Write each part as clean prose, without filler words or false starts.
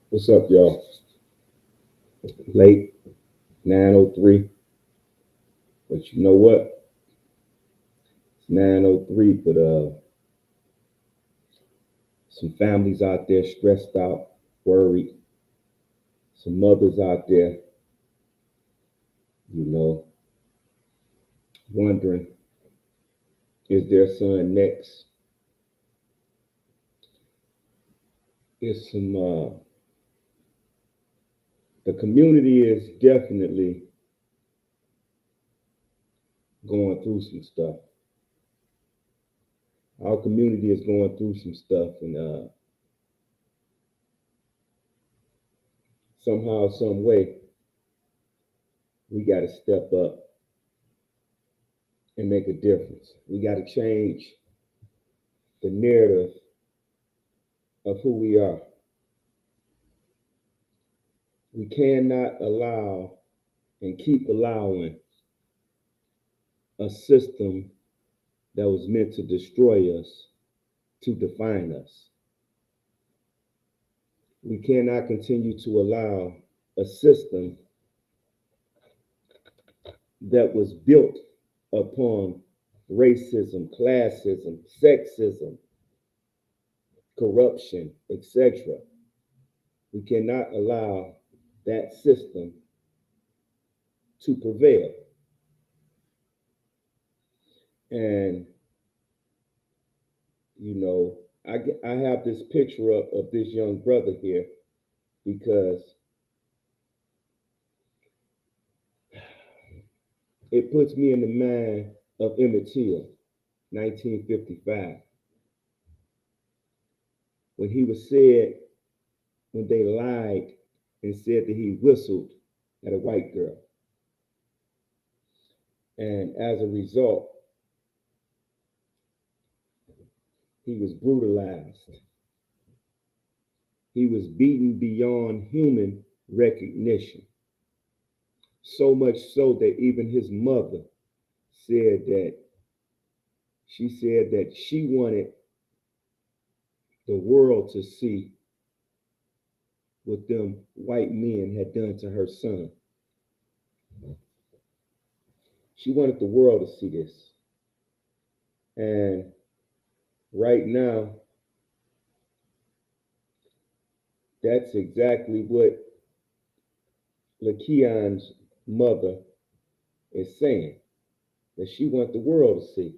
What's up, y'all? Late 9:03, but you know what? It's 9:03, but some families out there stressed out, worried. Some mothers out there, you know, wondering, is their son next? Is some The community is definitely going through some stuff. Our community is going through some stuff, and somehow, some way, we got to step up and make a difference. We got to change the narrative of who we are. We cannot allow and keep allowing a system that was meant to destroy us to define us. We cannot continue to allow a system that was built upon racism, classism, sexism, corruption, etc. We cannot allow that system to prevail. And, you know, I have this picture of this young brother here because it puts me in the mind of Emmett Till, 1955, when he was said, when they lied and said that he whistled at a white girl. And as a result, he was brutalized. He was beaten beyond human recognition. So much so that even his mother said that she wanted the world to see what them white men had done to her son. She wanted the world to see this. And right now, that's exactly what LaKeon's mother is saying, that she wants the world to see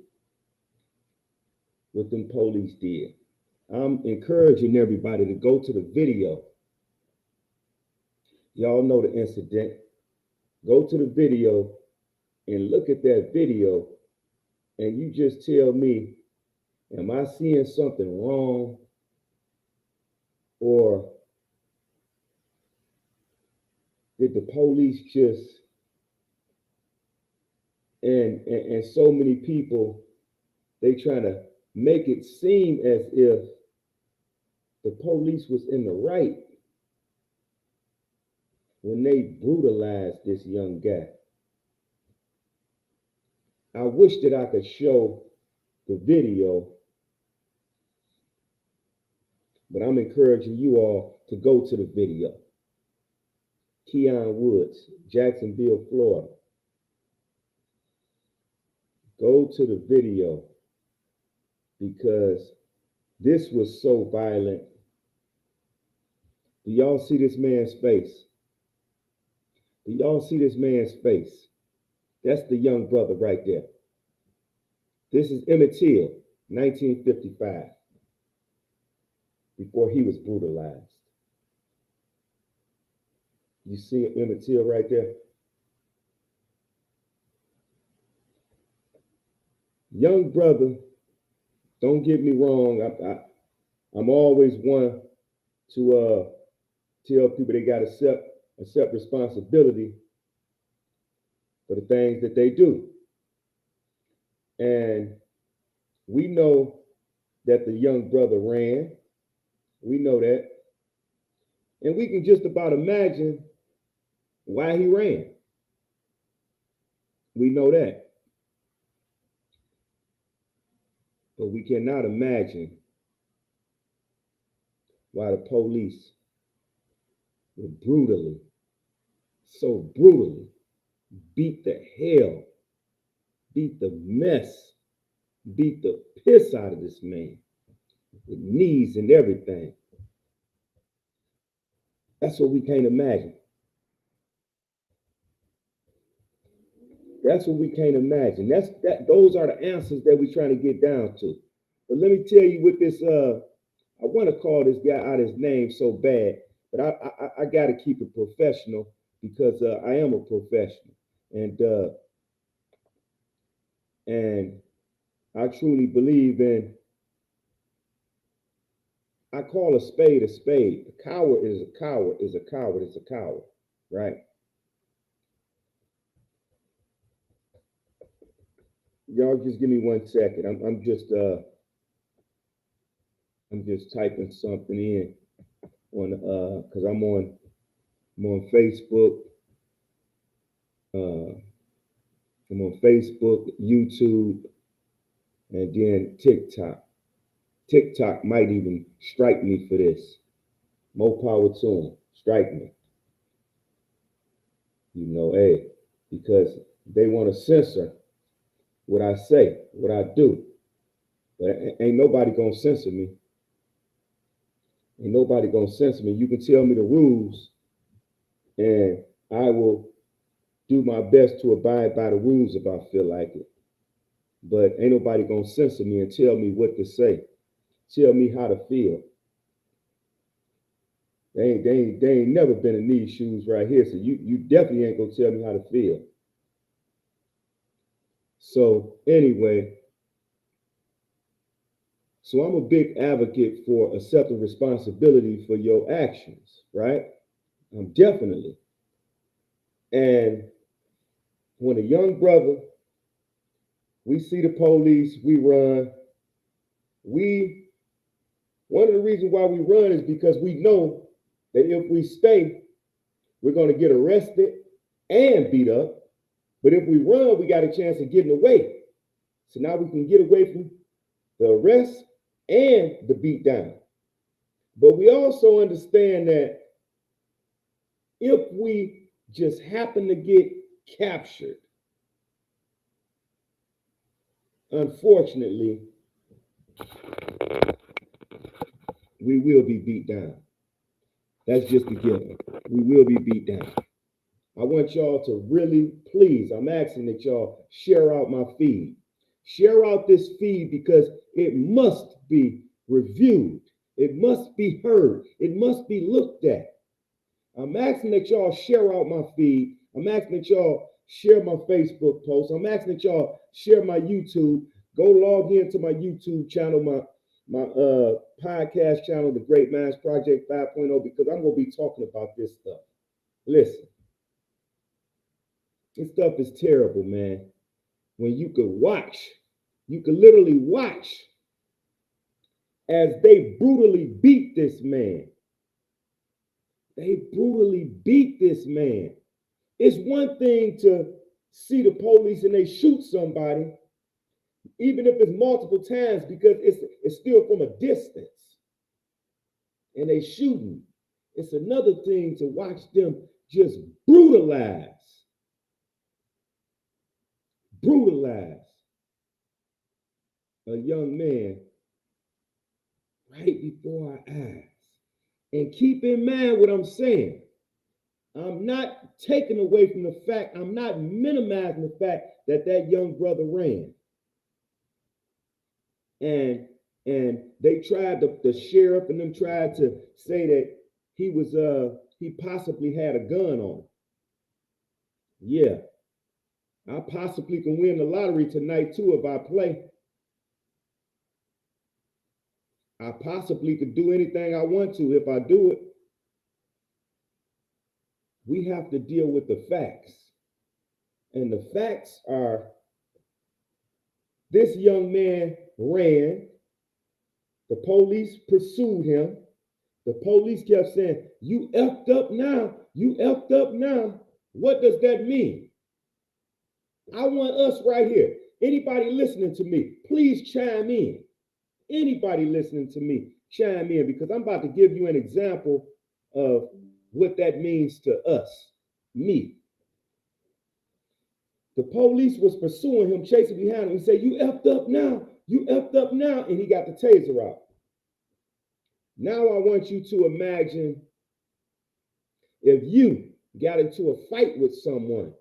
what them police did. I'm encouraging everybody to go to the video. Y'all know the incident. Go to the video and look at that video, and you just tell me, am I seeing something wrong, or did the police just and so many people, they trying to make it seem as if the police was in the right when they brutalized this young guy. I wish that I could show the video, but I'm encouraging you all to go to the video. Keon Woods, Jacksonville, Florida. Go to the video because this was so violent. Do y'all see this man's face? Do y'all see this man's face? That's the young brother right there. This is Emmett Till, 1955, before he was brutalized. You see Emmett Till right there? Young brother, don't get me wrong. I'm always one to tell people they got to accept responsibility for the things that they do. And we know that the young brother ran. We know that. And we can just about imagine why he ran. We know that. But we cannot imagine why the police brutally, so brutally beat the hell, beat the mess, beat the piss out of this man with knees and everything. That's what we can't imagine. That's what we can't imagine. Those are the answers that we're trying to get down to. But let me tell you what this I want to call this guy out his name so bad, but I got to keep it professional because I am a professional, and I truly believe in. I call a spade a spade. A coward is a coward is a coward is a coward, right? Y'all just give me 1 second. I'm just typing something in on because I'm on Facebook. I'm on Facebook, YouTube, and then TikTok. TikTok might even strike me for this. More power to them. Strike me. Hey, because they want to censor what I say, what I do. But ain't nobody gonna censor me. Ain't nobody gonna censor me. You can tell me the rules, and I will do my best to abide by the rules if I feel like it. But ain't nobody gonna censor me and tell me what to say, tell me how to feel. They ain't never been in these shoes right here, so you definitely ain't gonna tell me how to feel. So anyway, so I'm a big advocate for accepting responsibility for your actions, right? Definitely. And when a young brother, we see the police, we run. One of the reasons why we run is because we know that if we stay, we're going to get arrested and beat up. But if we run, we got a chance of getting away. So now we can get away from the arrest and the beat down. But we also understand that if we just happen to get captured, unfortunately, we will be beat down. That's just a given. We will be beat down. I want y'all to really, please, I'm asking that y'all share out my feed. Share out this feed because it must be reviewed. It must be heard. It must be looked at. I'm asking that y'all share out my feed. I'm asking that y'all share my Facebook post. I'm asking that y'all share my YouTube. Go log into my YouTube channel, my podcast channel, The Great Minds Project 5.0, because I'm going to be talking about this stuff. Listen, this stuff is terrible, man. When you could literally watch as they brutally beat this man. They brutally beat this man. It's one thing to see the police and they shoot somebody, even if it's multiple times, because it's still from a distance. And they shooting. It's another thing to watch them just brutalize a young man right before our eyes. And keep in mind what I'm saying. I'm not taking away from the fact, I'm not minimizing the fact that that young brother ran. And they tried, the sheriff and them tried to say that he possibly had a gun on him. Yeah. I possibly can win the lottery tonight too if I play. I possibly could do anything I want to if I do it. We have to deal with the facts. And the facts are this young man ran. The police pursued him. The police kept saying, "You effed up now. You effed up now." What does that mean? I want us right here. Anybody listening to me, please chime in. Anybody listening to me, chime in, because I'm about to give you an example of what that means to us, me. The police was pursuing him, chasing behind him. He said, "You effed up now. You effed up now." And he got the taser out. Now I want you to imagine if you got into a fight with someone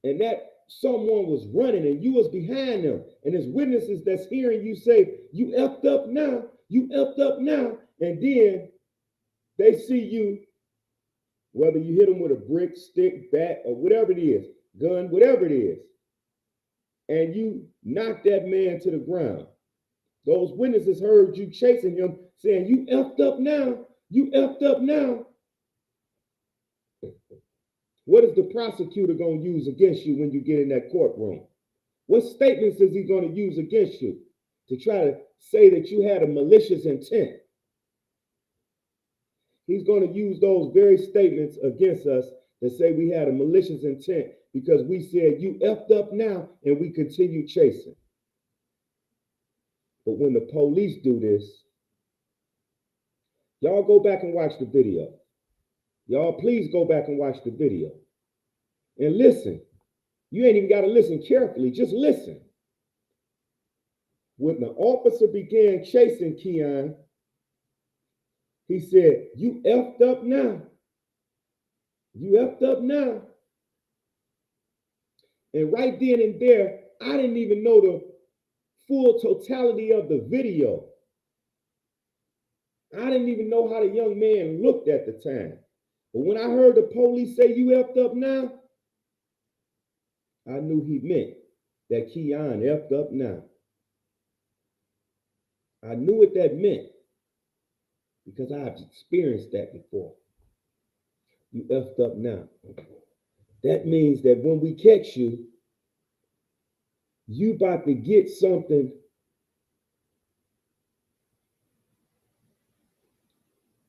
and that someone was running and you was behind them, and there's witnesses that's hearing you say, "You effed up now. You effed up now." And then they see you, whether you hit them with a brick, stick, bat, or whatever it is, gun, whatever it is, and you knock that man to the ground. Those witnesses heard you chasing him, saying, "You effed up now. You effed up now." What is the prosecutor going to use against you when you get in that courtroom? What statements is he going to use against you to try to say that you had a malicious intent? He's going to use those very statements against us that say we had a malicious intent because we said, "You effed up now," and we continue chasing. But when the police do this, y'all go back and watch the video. Y'all please go back and watch the video. And listen. You ain't even got to listen carefully. Just listen. When the officer began chasing Keon, he said, "You effed up now. You effed up now." And right then and there, I didn't even know the full totality of the video. I didn't even know how the young man looked at the time. But when I heard the police say, "You effed up now," I knew he meant that Keon effed up now. I knew what that meant because I've experienced that before. You effed up now. That means that when we catch you, you about to get something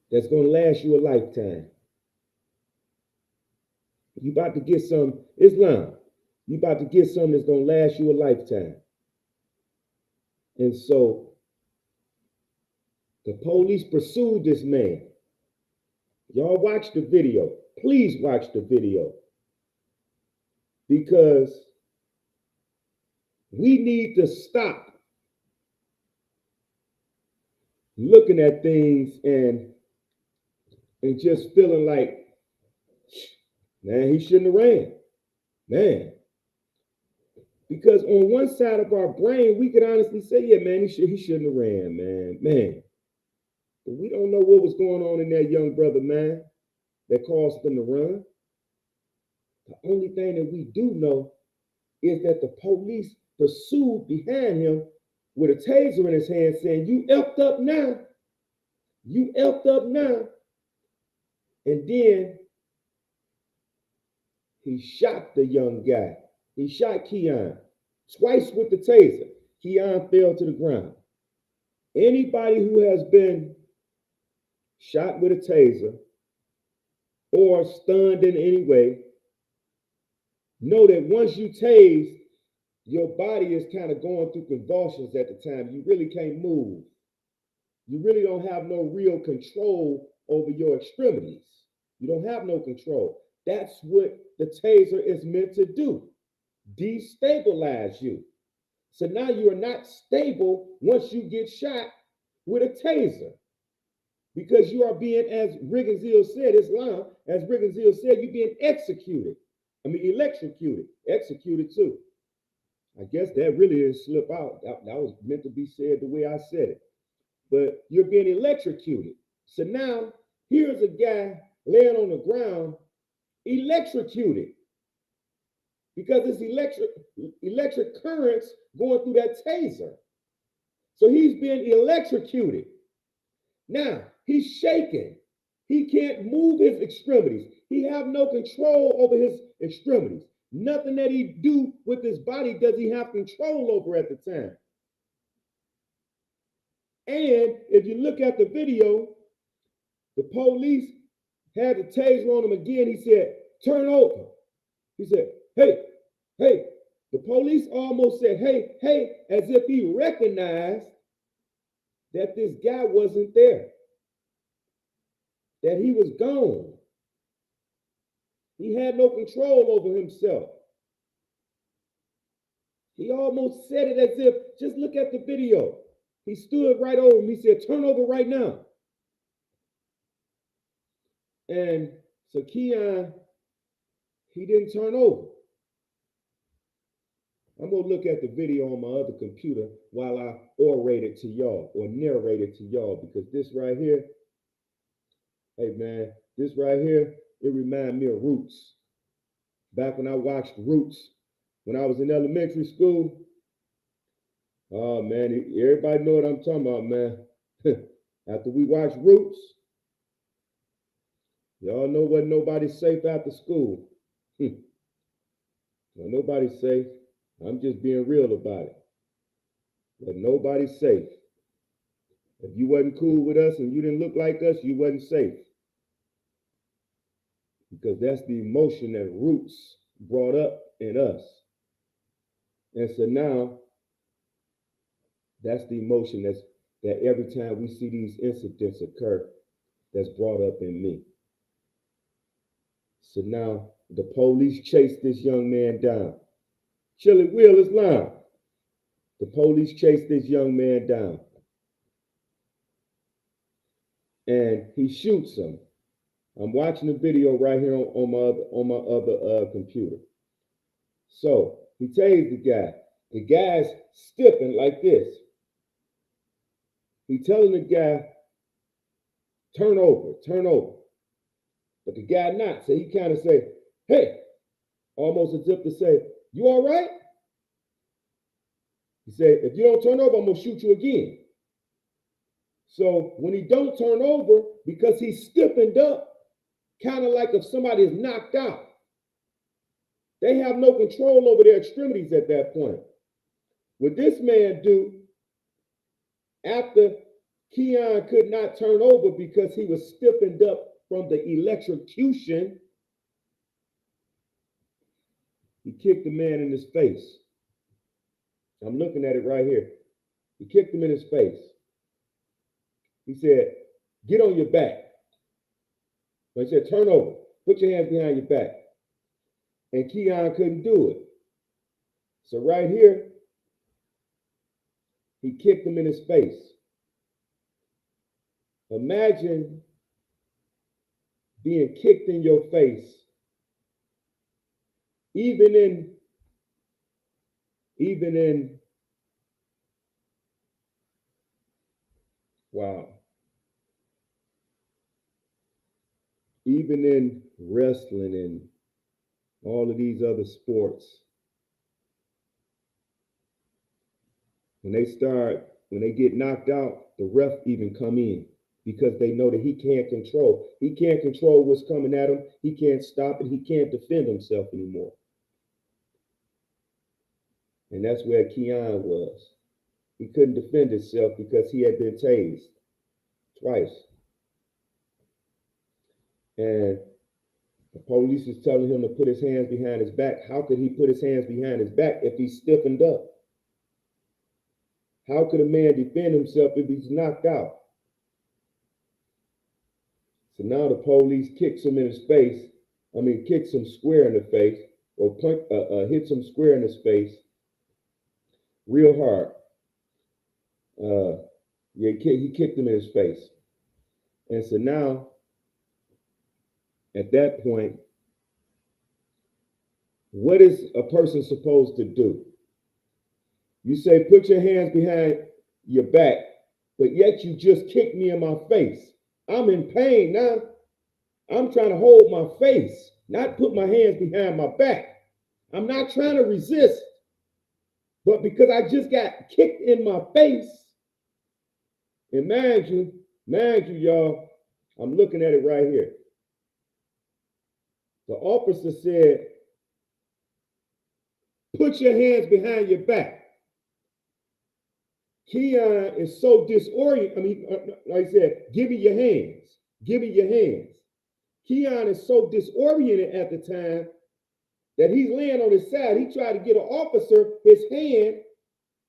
that's going to last you a lifetime. You about to get some Islam. You about to get something that's going to last you a lifetime. And so the police pursued this man. Y'all watch the video. Please watch the video. Because we need to stop looking at things and just feeling like, man, he shouldn't have ran. Man. Because on one side of our brain, we could honestly say, yeah, man, he shouldn't have ran, man. But we don't know what was going on in that young brother, man, that caused him to run. The only thing that we do know is that the police pursued behind him with a taser in his hand saying, "You effed up now. You effed up now." And then he shot the young guy. He shot Keon twice with the taser. Keon fell to the ground. Anybody who has been shot with a taser or stunned in any way, know that once you tase, your body is kind of going through convulsions at the time. You really can't move. You really don't have no real control over your extremities. You don't have no control. That's what the taser is meant to do. Destabilize you. So now you are not stable once you get shot with a taser. Because you are being, as Riggins said, Islam, as Riggins said, you're being executed. Electrocuted. Executed too. I guess that really didn't slip out. That was meant to be said the way I said it. But you're being electrocuted. So now, here's a guy laying on the ground, electrocuted. Because it's electric currents going through that taser. So he's being electrocuted. Now, he's shaking. He can't move his extremities. He have no control over his extremities. Nothing that he do with his body does he have control over at the time. And if you look at the video, the police had the taser on him again. He said, "Turn over." He said, "Hey, hey." The police almost said, "Hey, hey," as if he recognized that this guy wasn't there. that he was gone. He had no control over himself. He almost said it as if, just look at the video. He stood right over him. He said, turn over right now. And so Keon, he didn't turn over. I'm going to look at the video on my other computer while I orate it to y'all or narrate it to y'all, because this right here, hey man, this right here, it reminds me of Roots. Back when I watched Roots, when I was in elementary school, oh man, everybody know what I'm talking about, man. After we watched Roots, y'all know wasn't nobody safe after school. Well, nobody's safe. I'm just being real about it. But nobody's safe. If you wasn't cool with us and you didn't look like us, you wasn't safe. Because that's the emotion that Roots brought up in us. And so now, that's the emotion that every time we see these incidents occur, that's brought up in me. So now, the police chased this young man down. Chili Will is lying. The police chased this young man down. And he shoots him. I'm watching the video right here on my other computer. So he tased the guy. The guy's stiffing like this. He telling the guy, turn over, turn over. But the guy not. So he kind of say, hey, almost as if to say, you all right? He said, if you don't turn over, I'm going to shoot you again. So when he don't turn over, because he's stiffened up, kind of like if somebody is knocked out, they have no control over their extremities at that point. What this man do, after Keon could not turn over because he was stiffened up from the electrocution, he kicked the man in his face. I'm looking at it right here. He kicked him in his face. He said, get on your back. He said, turn over. Put your hands behind your back. And Keon couldn't do it. So right here, he kicked him in his face. Imagine being kicked in your face, even in wow, even in wrestling and all of these other sports, when they get knocked out, the ref even come in because they know that he can't control what's coming at him. He can't stop it. He can't defend himself anymore. And that's where Keon was. He couldn't defend himself because he had been tased twice. And the police is telling him to put his hands behind his back. How could he put his hands behind his back if he's stiffened up? How could a man defend himself if he's knocked out? So now the police kicks him in his face. Kicks him square in the face, or hits him square in his face real hard. He kicked him in his face. And so now, at that point, what is a person supposed to do? You say, put your hands behind your back, but yet you just kicked me in my face. I'm in pain now. I'm trying to hold my face, not put my hands behind my back. I'm not trying to resist, but because I just got kicked in my face, and mind you, y'all, I'm looking at it right here. The officer said, put your hands behind your back. Keon is so disoriented. Like I said, give me your hands. Give me your hands. Keon is so disoriented at the time that he's laying on his side. He tried to get an officer his hand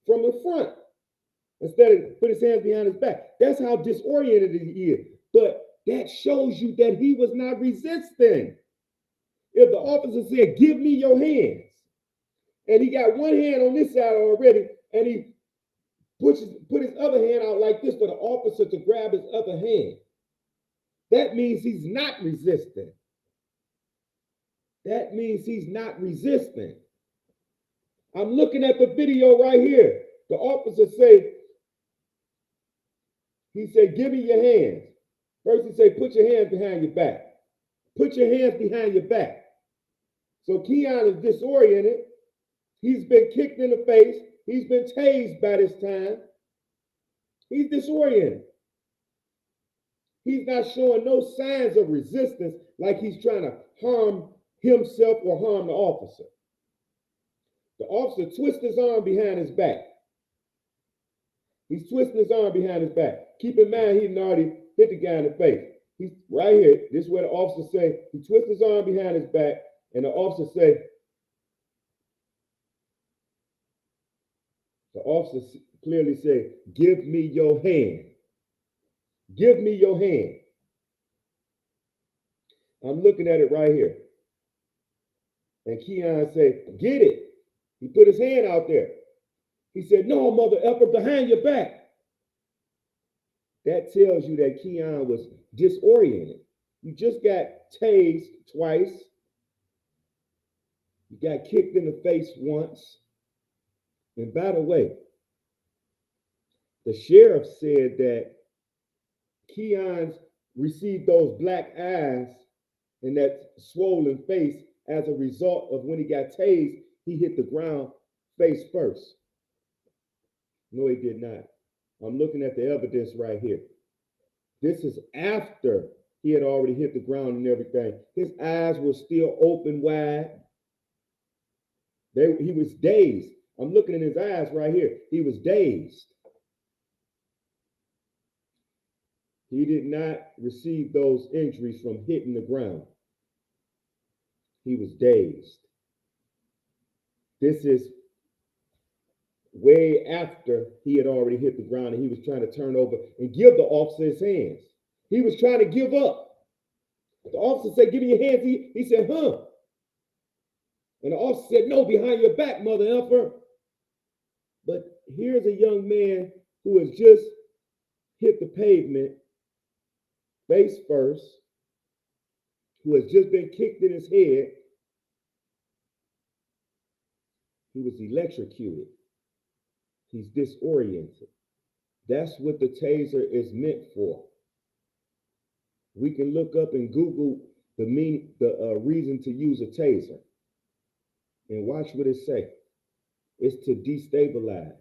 from the front instead of put his hands behind his back. That's how disoriented he is. But that shows you that he was not resisting. If the officer said, give me your hands, and he got one hand on this side already, and he put his other hand out like this for the officer to grab his other hand, that means he's not resisting. That means he's not resisting. I'm looking at the video right here. The officer he said, give me your hands. First he said, put your hands behind your back. Put your hands behind your back. So Keon is disoriented. He's been kicked in the face. He's been tased by this time. He's disoriented. He's not showing no signs of resistance like he's trying to harm himself or harm the officer. The officer twists his arm behind his back. He's twisting his arm behind his back. Keep in mind, he already hit the guy in the face. He's right here. This is where the officer say, he twists his arm behind his back, and the officer clearly say, give me your hand. Give me your hand. I'm looking at it right here. And Keon said, get it. He put his hand out there. He said, no, mother effer, behind your back. That tells you that Keon was disoriented. You just got tased twice. You got kicked in the face once. And by the way, the sheriff said that Keon received those black eyes and that swollen face as a result of when he got tased, he hit the ground face first. No, he did not. I'm looking at the evidence right here. This is after he had already hit the ground and everything. His eyes were still open wide. He was dazed. I'm looking in his eyes right here. He was dazed. He did not receive those injuries from hitting the ground. He was dazed. This is way after he had already hit the ground and he was trying to turn over and give the officer his hands. He was trying to give up. The officer said, give me your hands. He said, huh? And the officer said, no, behind your back, mother effer. But here's a young man who has just hit the pavement face first, who has just been kicked in his head. He was electrocuted. He's disoriented. That's what the taser is meant for. We can look up and Google the reason to use a taser and watch what it say. It's to destabilize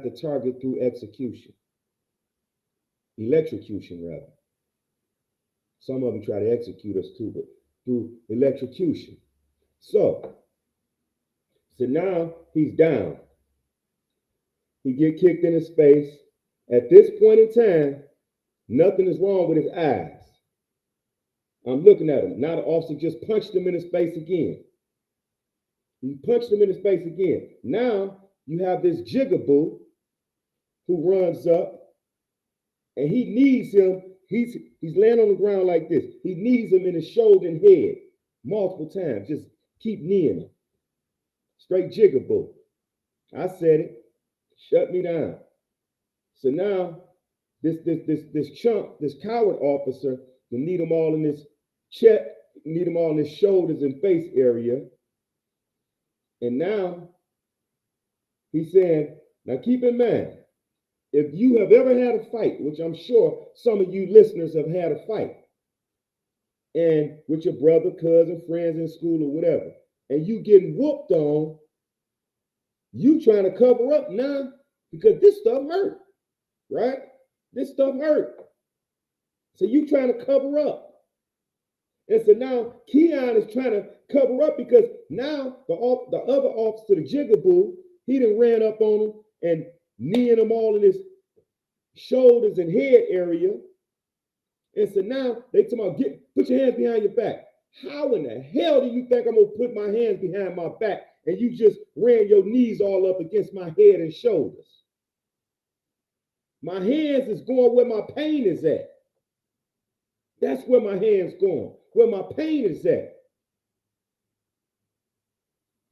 the target through execution. Electrocution, rather. Some of them try to execute us too, but through electrocution. So now he's down. He get kicked in his face. At this point in time, nothing is wrong with his eyes. I'm looking at him. Now the officer just punched him in his face again. He punched him in his face again. Now you have this jigaboo who runs up and he needs him. He's laying on the ground like this. He knees him in his shoulder and head multiple times. Just keep kneeing him. Straight jigaboo. I said it. Shut me down. So now this chump, this coward officer, will need him all in his chest, need him all in his shoulders and face area. And now he's saying, now keep in mind, if you have ever had a fight, which I'm sure some of you listeners have had a fight, and with your brother, cousin, friends in school or whatever, and you getting whooped on, you trying to cover up now because this stuff hurt, right? This stuff hurt. So you trying to cover up. And so now Keon is trying to cover up because now the other officer, the jigaboo, he done ran up on him and kneeing him all in his shoulders and head area. And so now they talking about put your hands behind your back. How in the hell do you think I'm gonna put my hands behind my back and you just ran your knees all up against my head and shoulders? My hands is going where my pain is at. That's where my hands going, where my pain is at.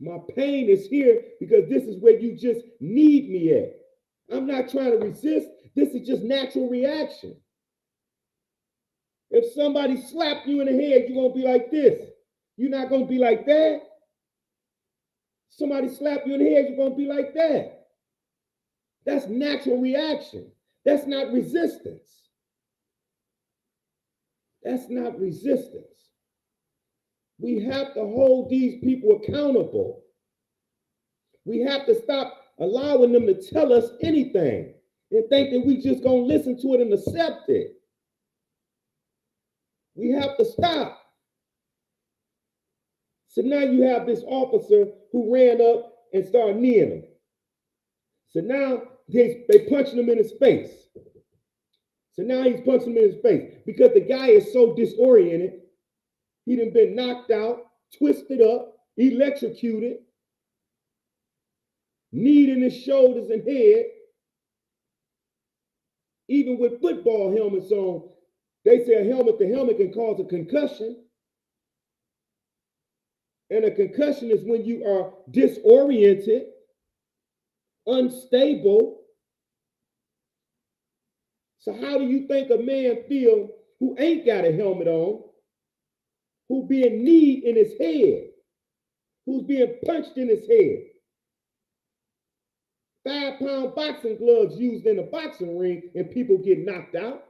My pain is here because this is where you just need me at. I'm not trying to resist. This is just natural reaction. If somebody slapped you in the head, you're going to be like this. You're not going to be like that. Somebody slap you in the head, you're going to be like that. That's natural reaction. That's not resistance. That's not resistance. We have to hold these people accountable. We have to stop allowing them to tell us anything and think that we just gonna listen to it and accept it. We have to stop. So now you have this officer who ran up and started kneeing him. So now they punching him in his face. So now he's punching him in his face because the guy is so disoriented. He done been knocked out, twisted up, electrocuted, kneed in his shoulders and head. Even with football helmets on, they say a helmet to helmet can cause a concussion. And a concussion is when you are disoriented, unstable. So how do you think a man feel who ain't got a helmet on, who being kneed in his head, who's being punched in his head? 5-pound boxing gloves used in a boxing ring and people get knocked out.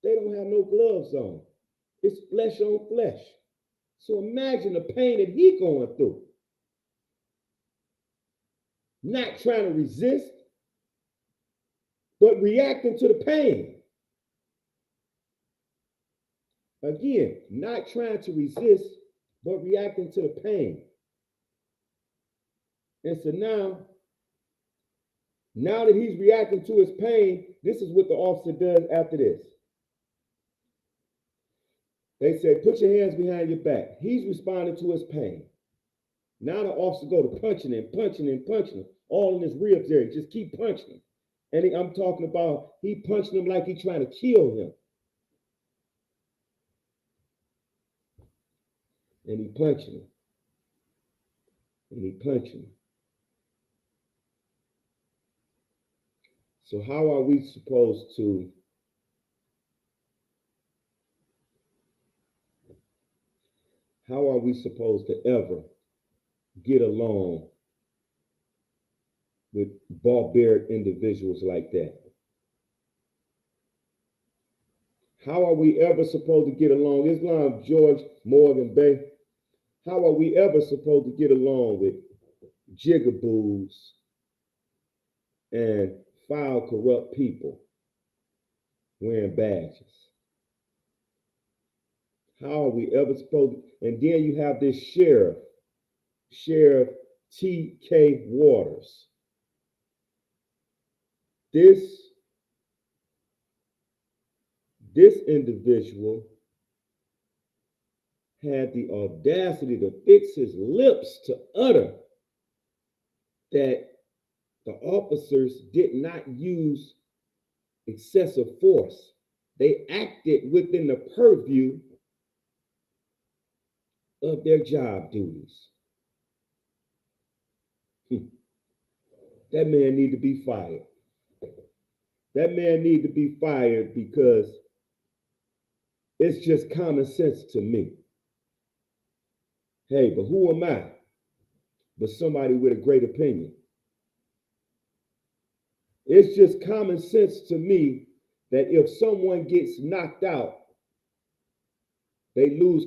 They don't have no gloves on. It's flesh on flesh. So imagine the pain that he going through. Not trying to resist, but reacting to the pain. Again, not trying to resist, but reacting to the pain. And so now that he's reacting to his pain, this is what the officer does after this. They say, put your hands behind your back. He's responding to his pain. Now the officer go to punching him, all in his ribs area. Just keep punching him. And I'm talking about he punching him like he's trying to kill him. And he punching him. And he punching him. So how are we supposed to ever get along with barbaric individuals like that? How are we ever supposed to get along? Islam, George Morgan Bay. How are we ever supposed to get along with jigaboos and foul, corrupt people wearing badges? How are we ever supposed to? And then you have this Sheriff T.K. Waters. This individual had the audacity to fix his lips to utter that the officers did not use excessive force. They acted within the purview of their job duties. That man need to be fired. That man need to be fired because it's just common sense to me. Hey, but who am I? But somebody with a great opinion. It's just common sense to me that if someone gets knocked out, they lose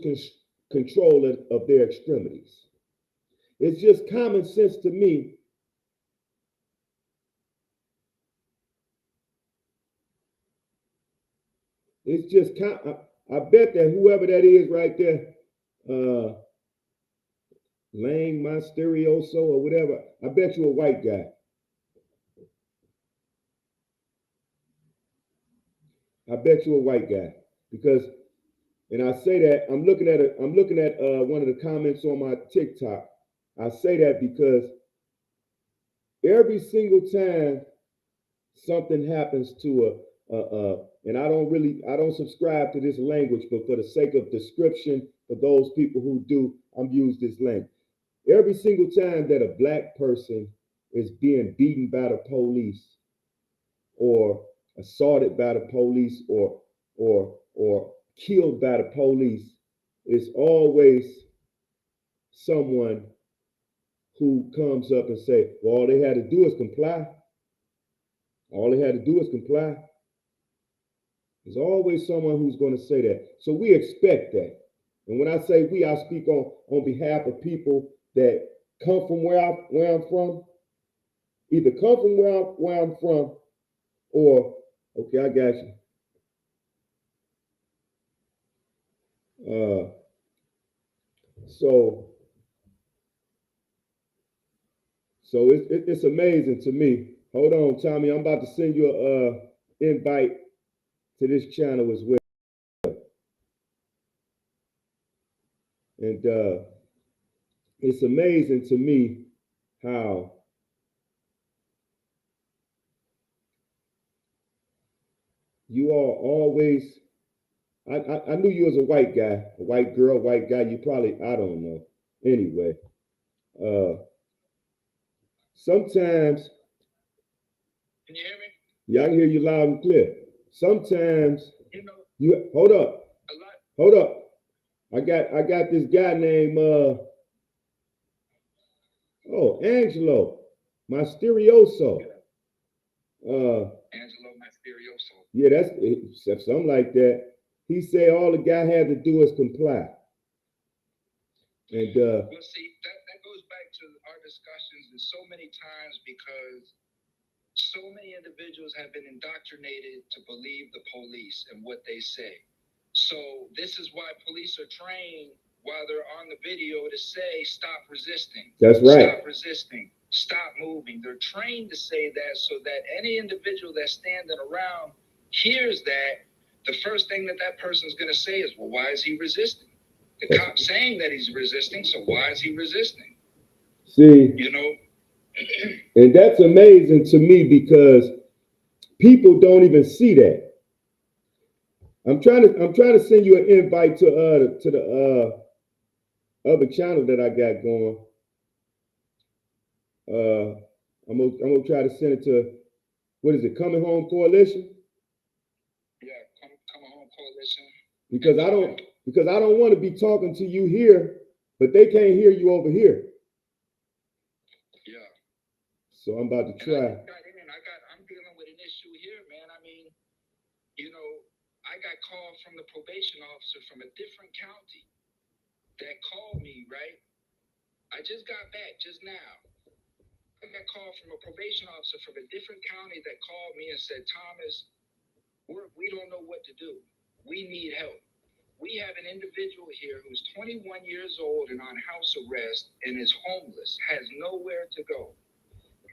control of their extremities. It's just common sense to me it's just, I bet that whoever that is right there, Lang Mysterioso or whatever, I bet you a white guy. I bet you a white guy because, and I say that I'm looking at one of the comments on my TikTok. I say that because every single time something happens to and I don't subscribe to this language, but for the sake of description, for those people who do, I'm use this language. Every single time that a black person is being beaten by the police or assaulted by the police or killed by the police, it's always someone who comes up and say, well, all they had to do is comply. All they had to do is comply. There's always someone who's going to say that. So we expect that. And when I say we, I speak on behalf of people that come from where I'm from, either come from where I'm from, or okay, I got you. So it's amazing to me. Hold on, Tommy. I'm about to send you a invite to this channel as well. And it's amazing to me how you are always. I knew you as a white guy, a white girl, white guy. You probably, I don't know. Anyway, sometimes. Can you hear me? Yeah, I can hear you loud and clear. Sometimes you hold up. A lot. Hold up. I got this guy named Angelo Mysterioso. Angelo Mysterioso. Yeah, that's something like that. He said all the guy had to do is comply. And well, see, that goes back to our discussions and so many times because so many individuals have been indoctrinated to believe the police and what they say. So this is why police are trained while they're on the video to say, stop resisting. That's right. Stop resisting. Stop moving. They're trained to say that so that any individual that's standing around hears that. The first thing that person's going to say is, well, why is he resisting? The cop's saying that he's resisting, so why is he resisting? See, you know, and that's amazing to me because people don't even see that. I'm trying to send you an invite to the other channel that I got going. I'm gonna try to send it to, what is it, Coming Home Coalition? Yeah, Coming Home Coalition. Because I don't want to be talking to you here, but they can't hear you over here. Yeah. So I'm about to try. I'm dealing with an issue here, man. I mean, I got called from the probation officer from a different county that called me, right? I just got back just now. I got called from a probation officer from a different county that called me and said, Thomas, we don't know what to do. We need help. We have an individual here who's 21 years old and on house arrest and is homeless, has nowhere to go.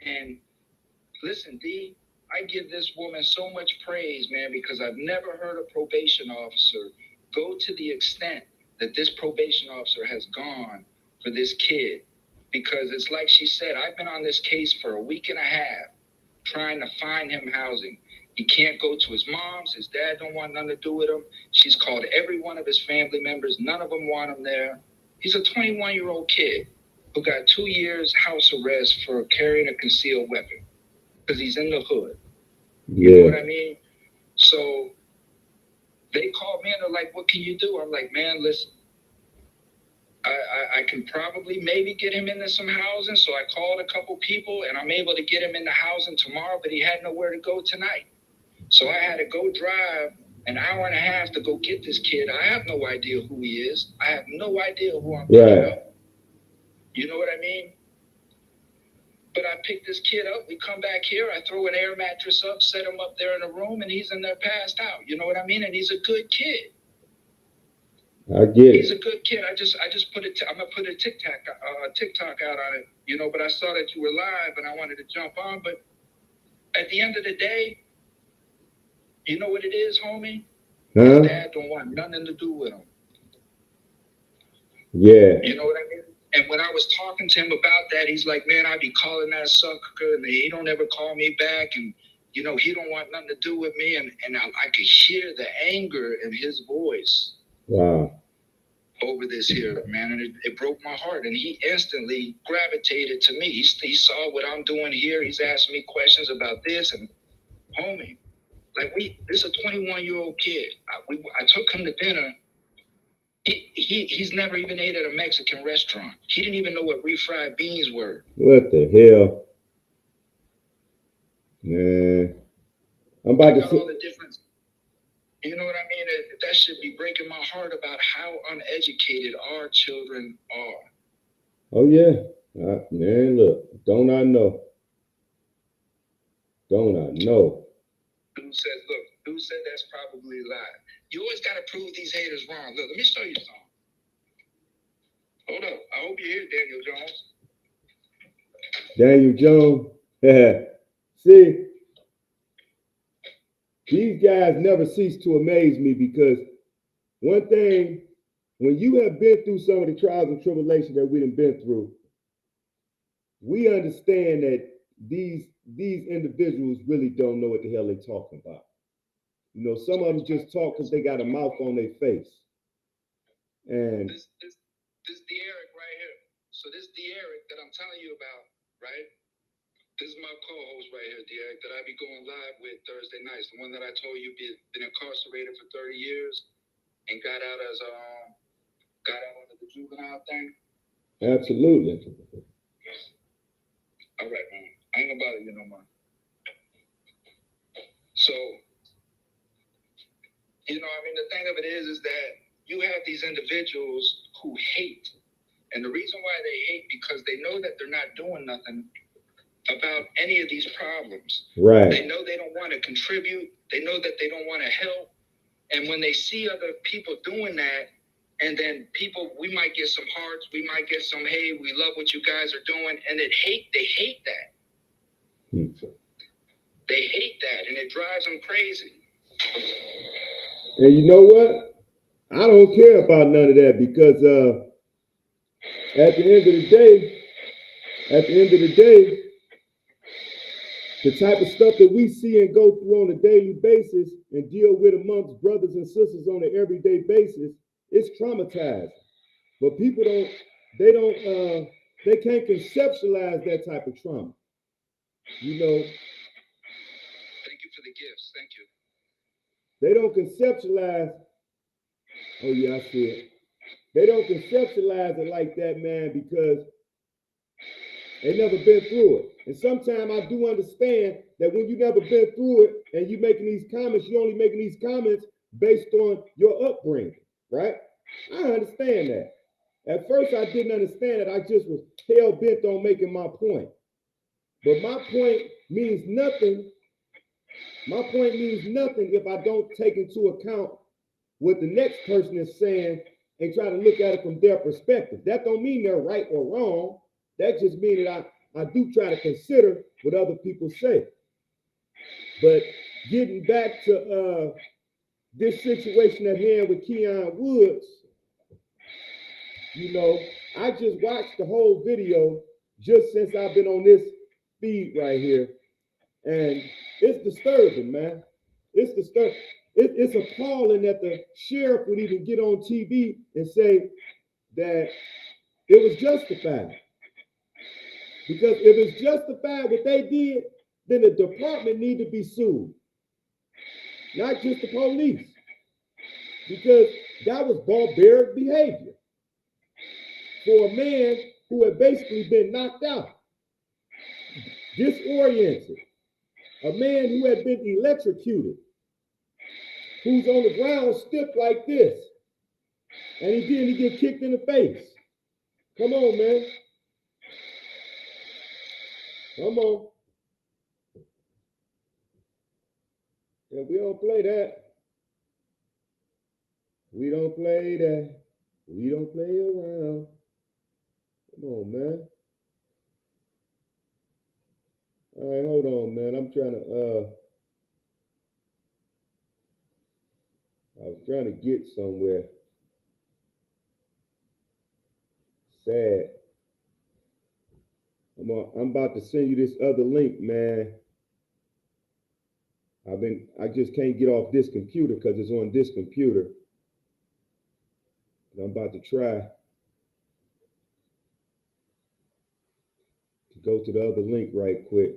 And listen, D, I give this woman so much praise, man, because I've never heard a probation officer go to the extent that this probation officer has gone for this kid. Because it's like she said, I've been on this case for a week and a half trying to find him housing. He can't go to his mom's. His dad don't want nothing to do with him. She's called every one of his family members. None of them want him there. He's a 21-year-old kid who got 2 years house arrest for carrying a concealed weapon because he's in the hood. Yeah. You know what I mean? So they called me and they're like, what can you do? I'm like, man, listen, I can probably maybe get him into some housing. So I called a couple people and I'm able to get him into housing tomorrow, but he had nowhere to go tonight. So I had to go drive an hour and a half to go get this kid. I have no idea who he is. I have no idea who I'm picking up. You know what I mean? But I pick this kid up. We come back here. I throw an air mattress up, set him up there in a room, and he's in there passed out. You know what I mean? And he's a good kid. I get it. He's a good kid. I just put it. I'm gonna put a TikTok out on it. But I saw that you were live, and I wanted to jump on. But at the end of the day, you know what it is, homie? His dad don't want nothing to do with him. Yeah. You know what I mean? And when I was talking to him about that, he's like, man, I be calling that sucker, and he don't ever call me back, and you know, he don't want nothing to do with me. And I could hear the anger in his voice. Wow. Over this here, man, and it broke my heart. And he instantly gravitated to me. He saw what I'm doing here. He's asking me questions about this, and homie, like this is a 21-year-old kid. I took him to dinner. He's never even ate at a Mexican restaurant. He didn't even know what refried beans were. What the hell, man? I'm about to all the difference. You know what I mean? That should be breaking my heart about how uneducated our children are. Oh yeah, man. Look, don't I know? Don't I know? Dude said that's probably a lie. You always got to prove these haters wrong. Look, let me show you something. Hold up. I hope you hear Daniel Jones. Daniel Jones. See, these guys never cease to amaze me because one thing, when you have been through some of the trials and tribulations that we've been through, we understand that these individuals really don't know what the hell they're talking about. You know, some of them just talk because they got a mouth on their face. And this De'Eric right here. So this De'Eric that I'm telling you about, right? This is my co-host right here, De'Eric, that I be going live with Thursday nights. The one that I told you been incarcerated for 30 years and got out under the juvenile thing. Absolutely. All right, man. I ain't gonna bother you no more. So, you know, I mean, the thing of it is that you have these individuals who hate. And the reason why they hate, because they know that they're not doing nothing about any of these problems. Right. They know they don't want to contribute. They know that they don't want to help. And when they see other people doing that, and then we might get some hearts, we might get some, hey, we love what you guys are doing, and they hate that. They hate that, and it drives them crazy. And you know what? I don't care about none of that because at the end of the day, the type of stuff that we see and go through on a daily basis and deal with amongst brothers and sisters on an everyday basis, it's traumatizing. But people they can't conceptualize that type of trauma. You know. Thank you for the gifts. Thank you. They don't conceptualize. Oh yeah, I see it. They don't conceptualize it like that, man, because they never been through it. And sometimes I do understand that when you never been through it and you making these comments, you're only making these comments based on your upbringing, right? I understand that. At first, I didn't understand it. I just was hell bent on making my point. But my point means nothing. My point means nothing if I don't take into account what the next person is saying and try to look at it from their perspective. That don't mean they're right or wrong. That just means that I do try to consider what other people say. But getting back to this situation at hand with Keon Woods, you know, I just watched the whole video just since I've been on this feed right here. And it's disturbing, man. It's disturbing. It's appalling that the sheriff would even get on TV and say that it was justified. Because if it's justified what they did, then the department need to be sued. Not just the police. Because that was barbaric behavior for a man who had basically been knocked out, disoriented, a man who had been electrocuted, who's on the ground stiff like this, and he didn't get kicked in the face. Come on, man. Come on. Yeah, we don't play that. We don't play that. We don't play around. Come on, man. All right, hold on, man. I'm trying to I was trying to get somewhere. Sad. I'm about to send you this other link, man. I just can't get off this computer because it's on this computer. I'm about to try to go to the other link right quick.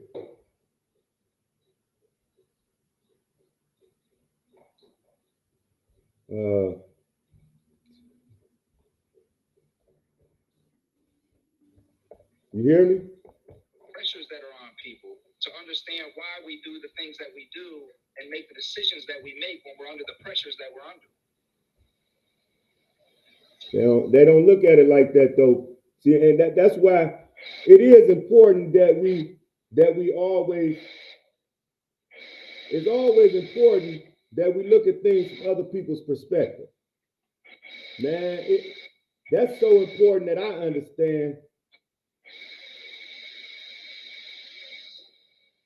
You hear me? Pressures that are on people to understand why we do the things that we do and make the decisions that we make when we're under the pressures that we're under. They don't look at it like that though. See, and that's why it is important that we always, it's always important that we look at things from other people's perspective. Man, that's so important that I understand.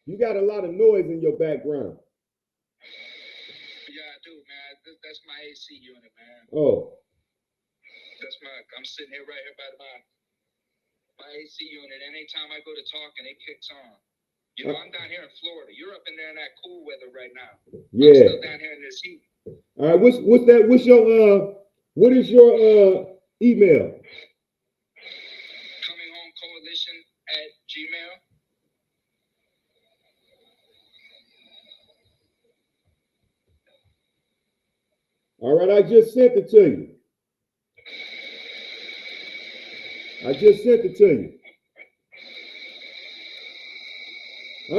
You got a lot of noise in your background. Yeah, I do, man. That's my AC unit, man. Oh. I'm sitting here right here by my AC unit. Anytime I go to talking, it kicks on. You know, I'm down here in Florida. You're up in there in that cool weather right now. Yeah. I'm still down here in this heat. All right, what is your email? ComingHomeCoalition@gmail. All right, I just sent it to you. I'm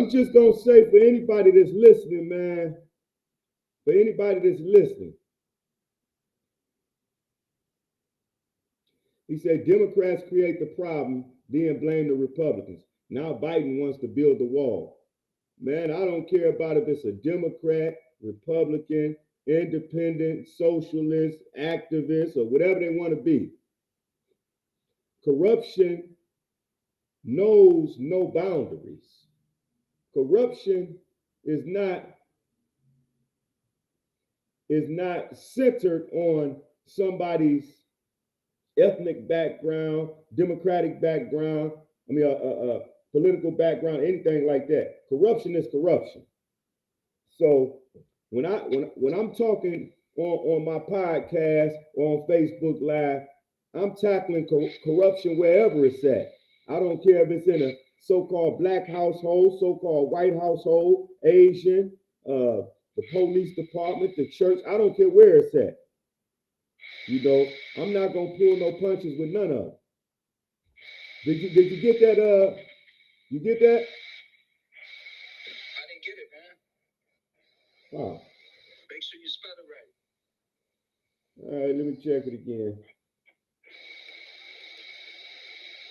just going to say for anybody that's listening, man, he said Democrats create the problem, then blame the Republicans. Now Biden wants to build the wall. Man, I don't care about if it's a Democrat, Republican, independent, socialist, activist, or whatever they want to be. Corruption knows no boundaries. Corruption is not centered on somebody's ethnic background, democratic background, political background, anything like that. Corruption is corruption. So when I'm talking on my podcast or on Facebook Live, I'm tackling corruption wherever it's at. I don't care if it's in a so-called black household, so-called white household, Asian, the police department, the church. I don't care where it's at. You know, I'm not gonna pull no punches with none of them. Did you get that? You get that? I didn't get it, man. Wow. Make sure you spell it right. All right, let me check it again.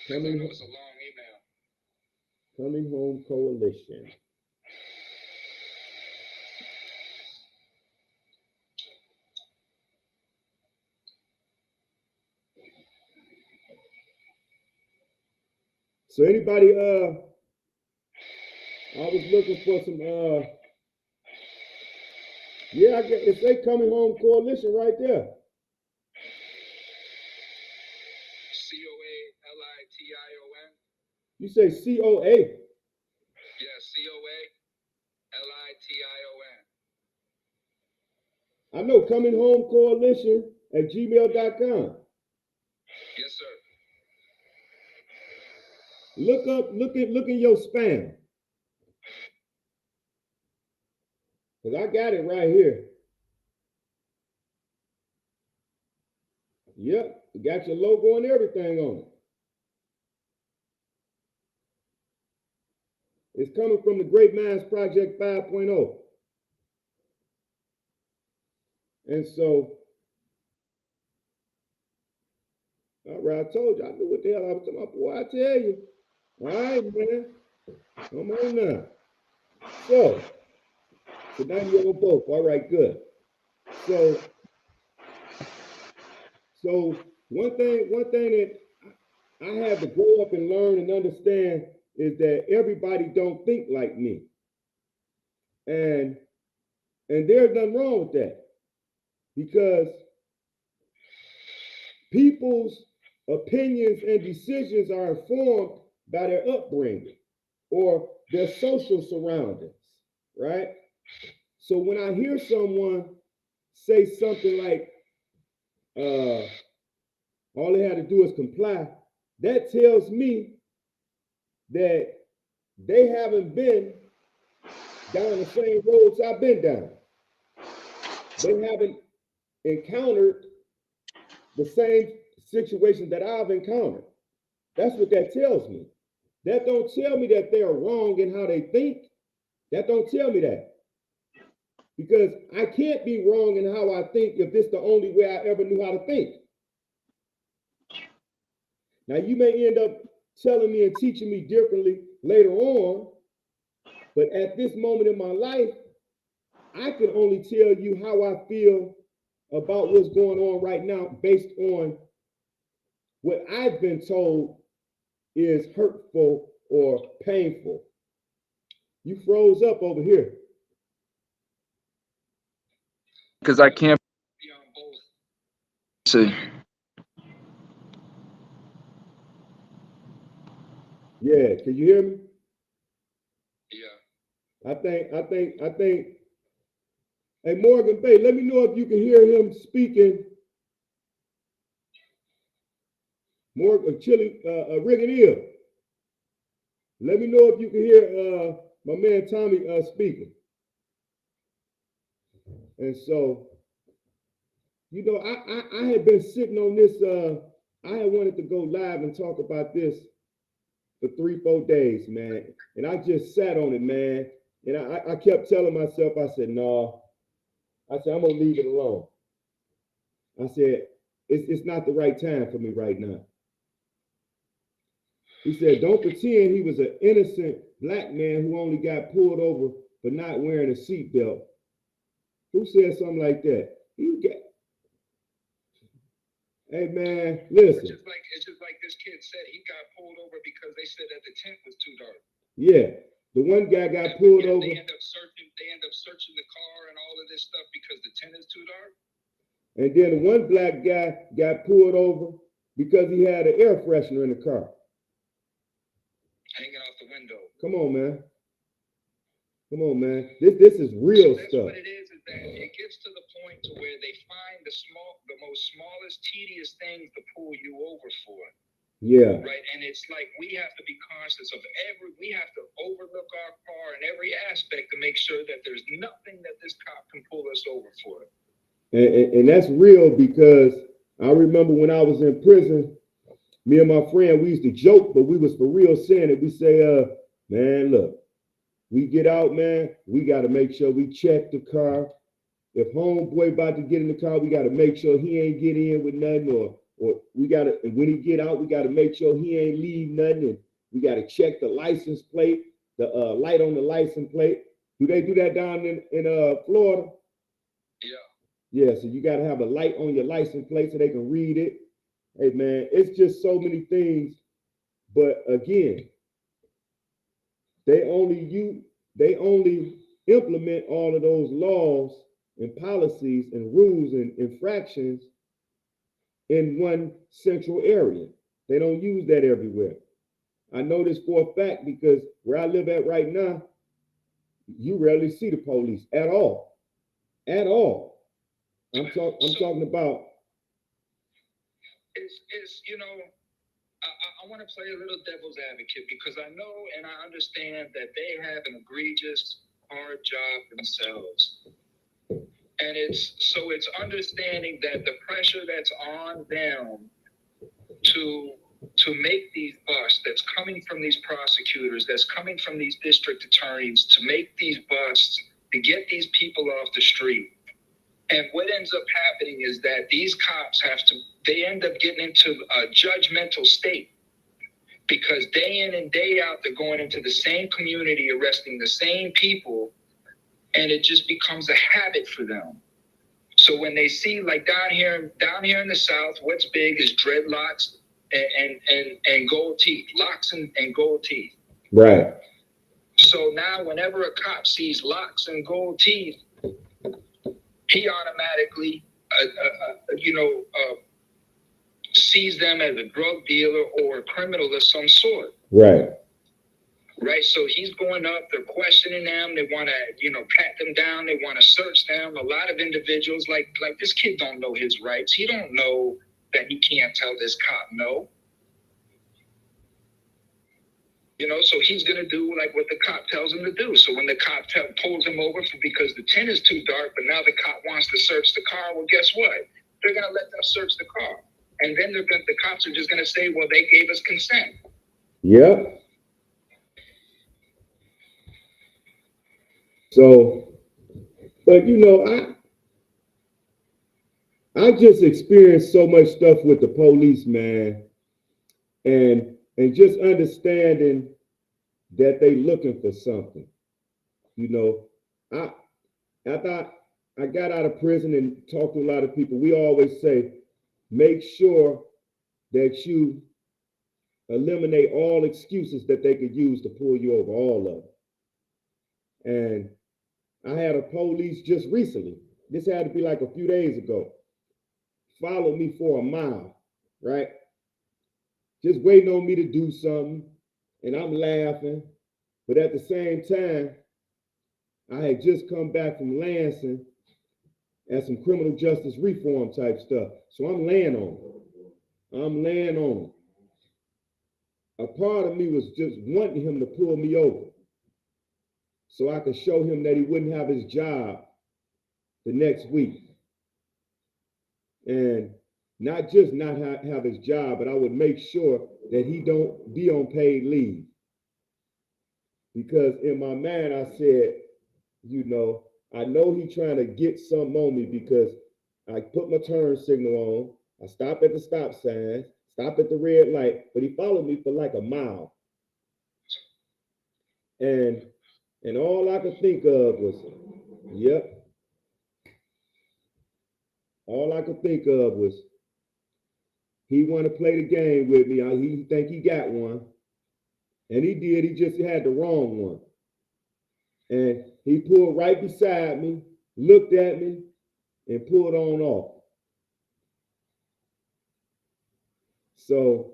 I know it's a long email. Coming Home Coalition. So anybody, I was looking for some, yeah, I guess it say Coming Home Coalition right there. COALITION. You say COA? Yeah, COALITION. I know Coming Home Coalition at gmail.com. Yes, sir. Look in your spam. Because I got it right here. Yep, it got your logo and everything on it. It's coming from the Great Minds Project 5.0. And so, all right, I told you, I knew what the hell I was talking about. Boy, I tell you. All right, man. Come on now. So now you're on both. All right, good. So one thing that I had to grow up and learn and understand is that everybody don't think like me. And there's nothing wrong with that. Because people's opinions and decisions are informed by their upbringing or their social surroundings, right? So when I hear someone say something like, all they had to do is comply, that tells me that they haven't been down the same roads I've been down. They haven't encountered the same situation that I've encountered. That's what that tells me. That don't tell me that they are wrong in how they think. That don't tell me that. Because I can't be wrong in how I think if this is the only way I ever knew how to think. Now, you may end up telling me and teaching me differently later on, but at this moment in my life, I can only tell you how I feel about what's going on right now based on what I've been told is hurtful or painful. You froze up over here. Because I can't Be on both. see. Yeah, can you hear me? Yeah. I think. Hey, Morgan Bay, let me know if you can hear him speaking. Morgan, Chili, Riggin. Let me know if you can hear my man Tommy speaking. And so, you know, I had been sitting on this. I had wanted to go live and talk about this for 3-4 days, man. And I just sat on it, man. And I kept telling myself, I said, no. I said, I'm gonna leave it alone. I said, it's not the right time for me right now. He said, don't pretend he was an innocent black man who only got pulled over for not wearing a seatbelt. Who said something like that? Hey man, listen. It's just like this kid said, he got pulled over because they said that the tent was too dark. Yeah, the one guy got pulled over. They end up searching the car and all of this stuff because the tent is too dark. And then the one black guy got pulled over because he had an air freshener in the car. Hanging out the window. Come on, man. Come on, man. This is real That's stuff. what it is that it gets to the point to where they find the most smallest, tedious things to pull you over for. Yeah. Right. And it's like we have to be conscious of we have to overlook our car in every aspect to make sure that there's nothing that this cop can pull us over for. And that's real because I remember when I was in prison, me and my friend, we used to joke, but we was for real saying it. We say, man, look, we get out, man, we got to make sure we check the car. If homeboy about to get in the car, we got to make sure he ain't get in with nothing, or we got to, and when he get out, we got to make sure he ain't leave nothing, and we got to check the license plate, the light on the license plate. Do they do that down in Florida? Yeah. Yeah, so you got to have a light on your license plate so they can read it. Hey, man, it's just so many things. But again, they only implement all of those laws and policies and rules and infractions in one central area. They don't use that everywhere. I know this for a fact because where I live at right now, you rarely see the police at all. At all. I'm talking about. It's you know, I want to play a little devil's advocate because I know and I understand that they have an egregious, hard job themselves. And it's understanding that the pressure that's on them to make these busts that's coming from these prosecutors, that's coming from these district attorneys, to make these busts, to get these people off the street. And what ends up happening is that these cops they end up getting into a judgmental state because day in and day out, they're going into the same community, arresting the same people, and it just becomes a habit for them. So when they see, like down here in the South, what's big is dreadlocks and gold teeth, locks and gold teeth. Right. So now whenever a cop sees locks and gold teeth, he automatically, sees them as a drug dealer or a criminal of some sort. Right. right? So he's going up, they're questioning them, they want to, pat them down, they want to search them. A lot of individuals, like this kid don't know his rights. He don't know that he can't tell this cop no. So he's going to do like what the cop tells him to do. So when the cop pulls him over because the tent is too dark, but now the cop wants to search the car, well, guess what? They're going to let them search the car. And then the cops are just going to say, well, they gave us consent. Yep. So, but I just experienced so much stuff with the police, man. And just understanding that they looking for something. After I got out of prison and talked to a lot of people, we always say, make sure that you eliminate all excuses that they could use to pull you over, all of them. And I had a police just recently, this had to be like a few days ago, follow me for a mile, right? Just waiting on me to do something, and I'm laughing. But at the same time, I had just come back from Lansing at some criminal justice reform type stuff. So I'm laying on it. A part of me was just wanting him to pull me over so I could show him that he wouldn't have his job the next week. And not just not have his job, but I would make sure that he don't be on paid leave. Because in my mind, I said, I know he trying to get something on me because I put my turn signal on. I stopped at the stop signs, stopped at the red light, but he followed me for like a mile. And all I could think of was, all I could think of was, he want to play the game with me. He think he got one. And he did. He just had the wrong one. And he pulled right beside me, looked at me, and pulled on off. So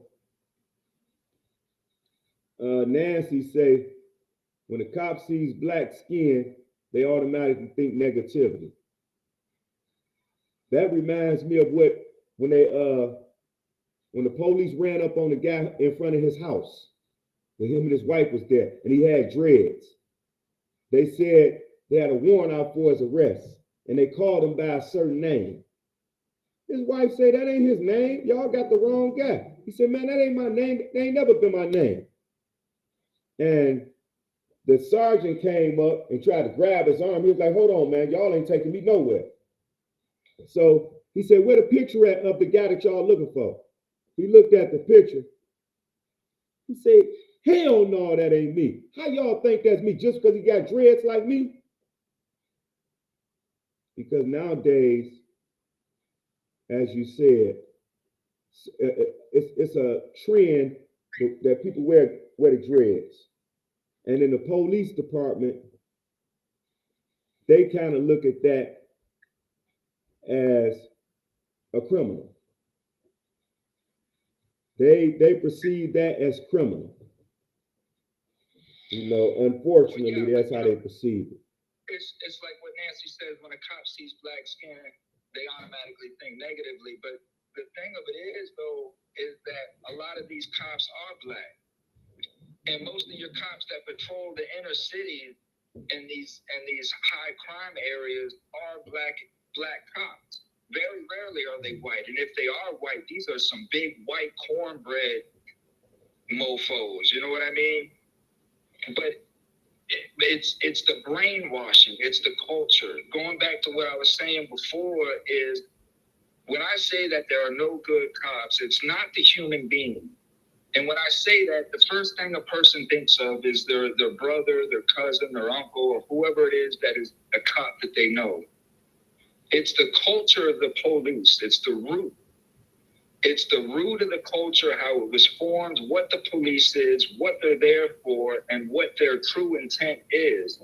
Nancy say, when a cop sees black skin, they automatically think negativity. That reminds me of when the police ran up on the guy in front of his house, when him and his wife was there, and he had dreads. They said they had a warrant out for his arrest, and they called him by a certain name. His wife said, that ain't his name. Y'all got the wrong guy. He said, man, that ain't my name. That ain't never been my name. And the sergeant came up and tried to grab his arm. He was like, hold on, man. Y'all ain't taking me nowhere. So he said, where the picture at of the guy that y'all looking for? He looked at the picture. He said, hell no, that ain't me. How y'all think that's me just because he got dreads like me? Because nowadays, as you said, it's a trend that people wear the dreads. And in the police department, they kind of look at that as a criminal. They perceive that as criminal. Unfortunately, that's how they perceive it. It's like what Nancy says, when a cop sees black skin, they automatically think negatively. But the thing of it is, though, is that a lot of these cops are black. And most of your cops that patrol the inner city in these high crime areas are black cops. Very rarely are they white. And if they are white, these are some big white cornbread mofos. You know what I mean? But it's the brainwashing. It's the culture. Going back to what I was saying before is, when I say that there are no good cops, it's not the human being. And when I say that, the first thing a person thinks of is their brother, their cousin, their uncle, or whoever it is that is a cop that they know. It's the culture of the police. It's the root. It's the root of the culture, how it was formed, what the police is, what they're there for, and what their true intent is.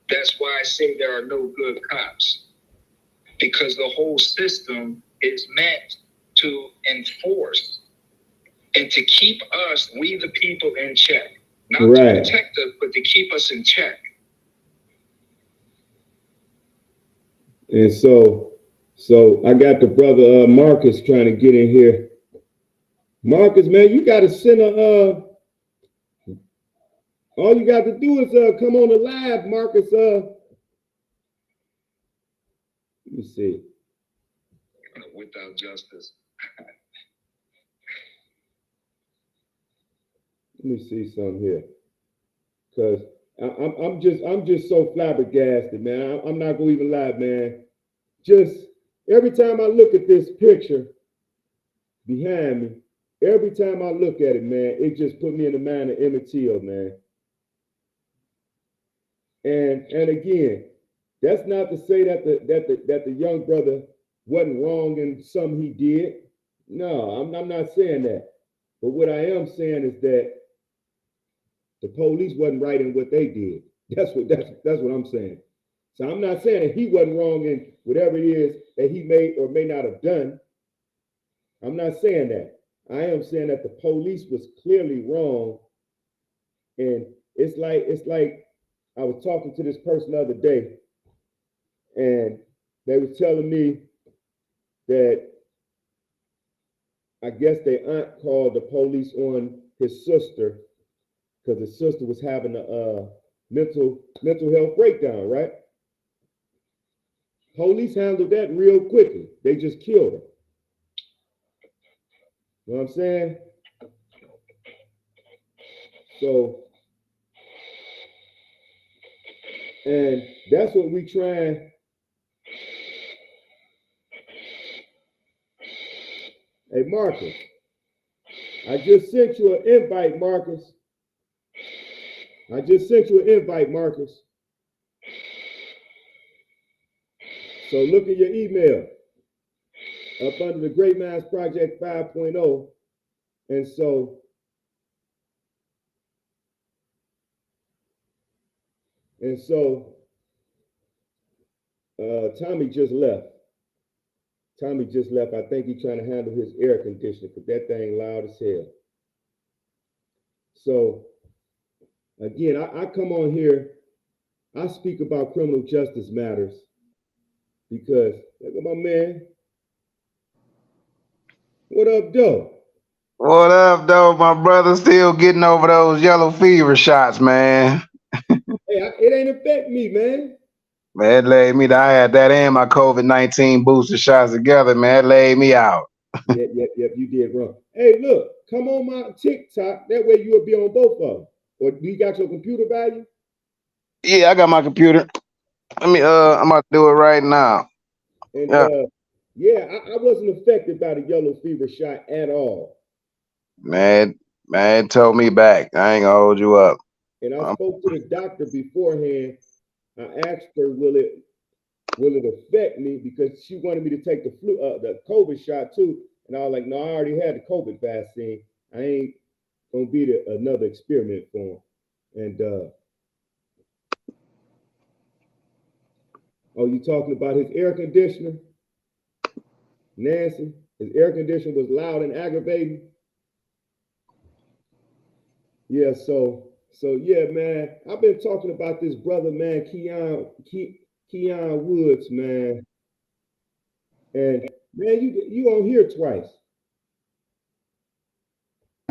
That's why I say there are no good cops. Because the whole system is meant to enforce and to keep us, we the people, in check. not to Right. protect us, but to keep us in check. And so I got the brother Marcus trying to get in here. Marcus, man, you got to send a all you got to do is come on the live, Marcus. Let me see. Without justice. Let me see something here, cause I'm just so flabbergasted, man. I'm not gonna even lie, man. Just every time I look at this picture behind me, every time I look at it, man, it just put me in the mind of Emmett Till, man. And again, that's not to say that the young brother wasn't wrong in something he did. No, I'm not saying that. But what I am saying is that the police wasn't right in what they did. That's what I'm saying. So I'm not saying that he wasn't wrong in whatever it is that he may or may not have done. I'm not saying that. I am saying that the police was clearly wrong. And it's like I was talking to this person the other day, and they was telling me that I guess their aunt called the police on his sister because his sister was having a mental health breakdown, right? Police handled that real quickly. They just killed her. You know what I'm saying? So, and that's what we trying. Hey, Marcus, I just sent you an invite, Marcus. I just sent you an invite, Marcus. So look at your email up under the Great Minds Project 5.0. And so Tommy just left. Tommy just left. I think he's trying to handle his air conditioner because that thing loud as hell. So again, I come on here, I speak about criminal justice matters because look at my man. What up, Doe? What up, though? My brother still getting over those yellow fever shots, man. Hey, it ain't affect me, man. Man, it laid me. I had that and my COVID-19 booster shots together, man. It laid me out. Yep, you did wrong. Hey, look, come on my TikTok. That way you'll be on both of them. Or do you got your computer value? Yeah, I got my computer. Let me. I'm about to do it right now. And Yeah, yeah, I wasn't affected by the yellow fever shot at all. man. Man, it told me back. I ain't gonna hold you up. And I spoke to the doctor beforehand. I asked her, will it affect me? Because she wanted me to take the COVID shot too. And I was like, no, I already had the COVID vaccine. I ain't gonna be another experiment for him. And oh, you talking about his air conditioner? Nancy, his air conditioner was loud and aggravating. Yeah, so yeah, man. I've been talking about this brother, man, Keon Woods, man. And man, you on here twice.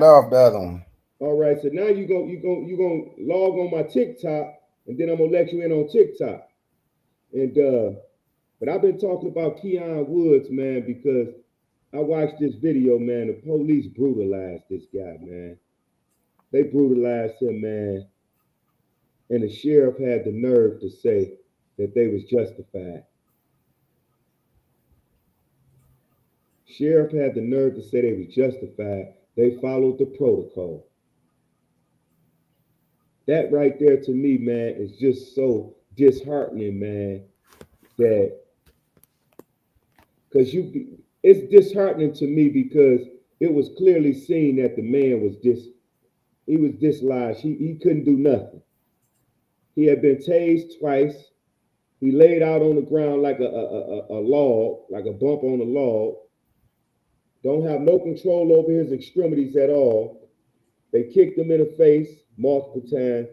Off the other one. All right, so now you gonna log on my TikTok, and then I'm gonna let you in on TikTok. And but I've been talking about Keon Woods, man, because I watched this video, man. The police brutalized this guy, man. They brutalized him, man. And the sheriff had the nerve to say that they was justified. Sheriff had the nerve to say they was justified. They followed the protocol. That right there to me, man, is just so disheartening, man, that because it's disheartening to me because it was clearly seen that the man was dislodged. He couldn't do nothing. He had been tased twice. He laid out on the ground like a log, like a bump on a log. Don't have no control over his extremities at all. They kicked him in the face multiple times,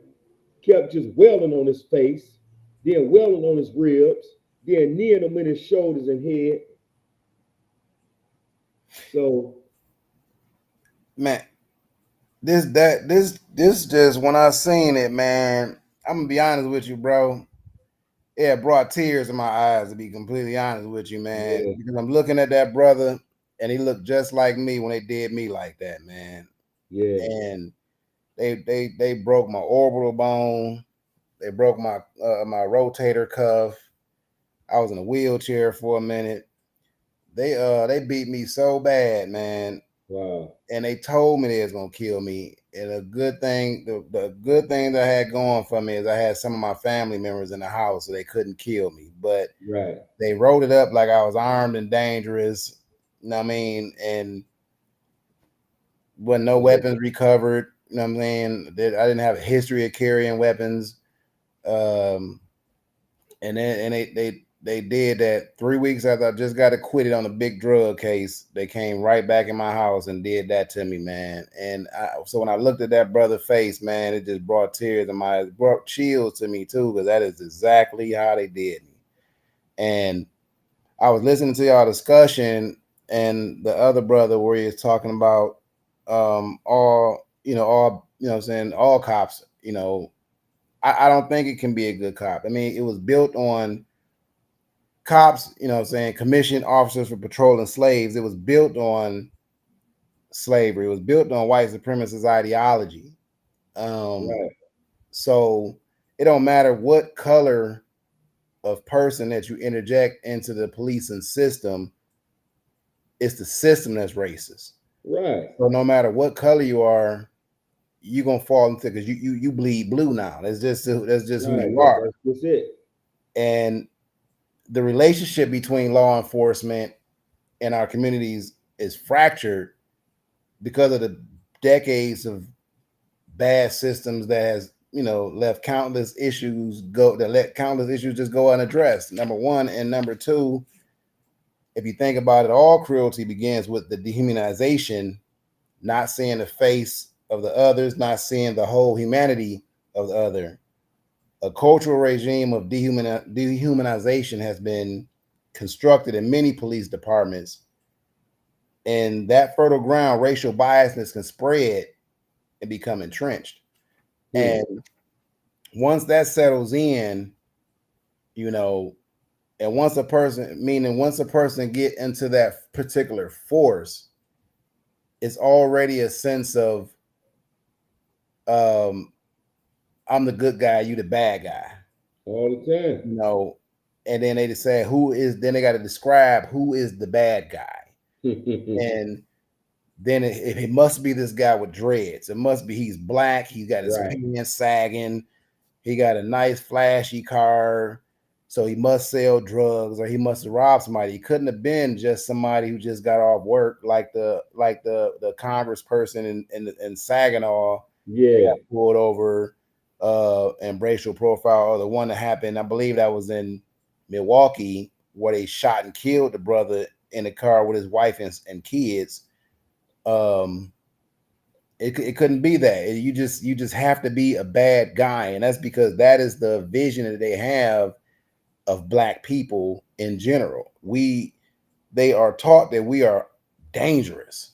kept just wailing on his face, then wailing on his ribs, then kneeing him in his shoulders and head. So, Man, this just when I seen it, man, I'm gonna be honest with you, bro. It brought tears in my eyes, to be completely honest with you, man. yeah, Because I'm looking at that brother and he looked just like me when they did me like that, man. yeah, And they broke my orbital bone, they broke my my rotator cuff. I was in a wheelchair for a minute. They beat me so bad, man. wow, And they told me they was gonna kill me. And a good thing, the good thing that I had going for me is I had some of my family members in the house, so they couldn't kill me. But right, they wrote it up like I was armed and dangerous. You know what I mean? And when no weapons recovered. You know what I'm saying? I didn't have a history of carrying weapons. And they did that 3 weeks after I just got acquitted on a big drug case. They came right back in my house and did that to me, man. And so when I looked at that brother's face, man, it just brought tears in my eyes, brought chills to me too, because that is exactly how they did me. And I was listening to y'all discussion and the other brother where he was talking about all what I'm saying, all cops, I don't think it can be a good cop. I mean, it was built on cops, you know what I'm saying, commissioned officers for patrolling slaves. It was built on slavery. It was built on white supremacist ideology. right, So it don't matter what color of person that you interject into the policing system, it's the system that's racist. right, So no matter what color you are, you're gonna fall into, because you bleed blue now. That's just who right. you are. That's it. And the relationship between law enforcement and our communities is fractured because of the decades of bad systems that has left countless issues just go unaddressed. Number one. And number two, if you think about it, all cruelty begins with the dehumanization, not seeing the face of the others, not seeing the whole humanity of the other. A cultural regime of dehumanization has been constructed in many police departments, and that fertile ground, racial biasness, can spread and become entrenched. And once that settles in, and once a person get into that particular force, it's already a sense of I'm the good guy, you the bad guy. All the time. And then they decide then they got to describe who is the bad guy. And then it must be this guy with dreads. It must be he's black, he's got his pants sagging, he got a nice flashy car, so he must sell drugs or he must have robbed somebody. He couldn't have been just somebody who just got off work, like the congressperson in Saginaw. Yeah, Got pulled over and racial profile, or the one that happened, I believe that was in Milwaukee, where they shot and killed the brother in the car with his wife and kids. It couldn't be that. You just have to be a bad guy, and that's because that is the vision that they have of black people in general. They are taught that we are dangerous.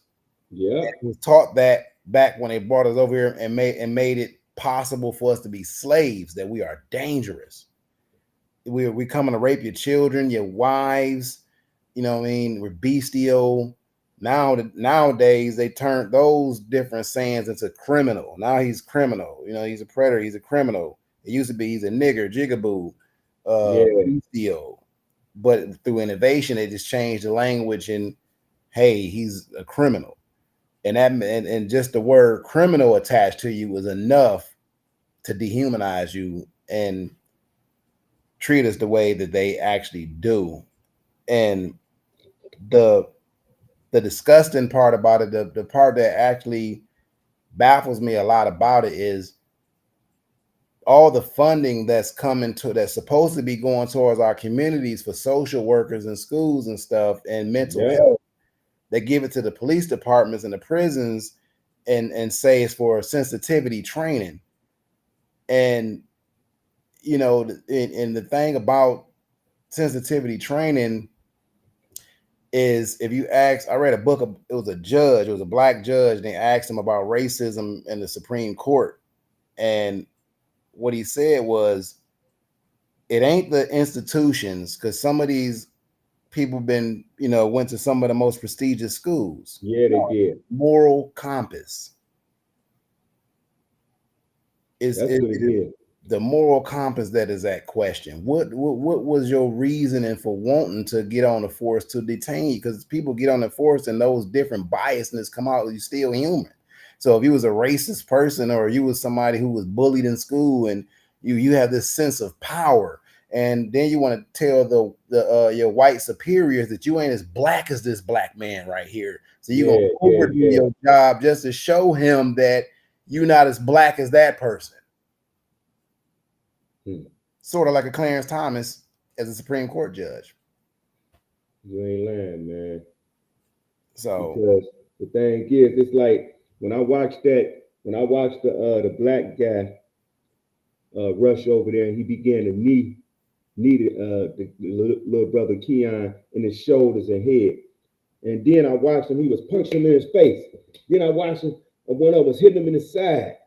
yeah. We was taught that back when they brought us over here and made it possible for us to be slaves, that we are dangerous. We coming to rape your children, your wives, you know what I mean? We're bestial. Nowadays they turned those different sayings into criminal. Now he's criminal. He's a predator. He's a criminal. It used to be he's a nigger, jigaboo, bestial. But through innovation, they just changed the language and hey, he's a criminal. And just the word criminal attached to you was enough to dehumanize you and treat us the way that they actually do. And the disgusting part about it, the part that actually baffles me a lot about it, is all the funding that's supposed to be going towards our communities for social workers and schools and stuff and mental health. They give it to the police departments and the prisons, and say it's for sensitivity training. And you know, and the thing about sensitivity training is, if you ask, I read a book, it was a black judge, and they asked him about racism in the Supreme Court. And what he said was, it ain't the institutions, because some of these people been, you know, went to some of the most prestigious schools. Yeah, they did. Moral compass. That's what it is. The moral compass that is at question. What was your reasoning for wanting to get on the force to detain you? Because people get on the force and those different biasness come out, you're still human. So if you was a racist person, or you was somebody who was bullied in school, and you have this sense of power, and then you want to tell the your white superiors that you ain't as black as this black man right here. So you're gonna overdo your job just to show him that you're not as black as that person. Sort of like a Clarence Thomas as a Supreme Court judge. You ain't lying, man. So because the thing is, it's like when I watched the black guy rush over there, and he began to knee the little brother Keon in his shoulders and head. And then I watched him, he was punching him in his face. Then I watched him, one of was hitting him in the side.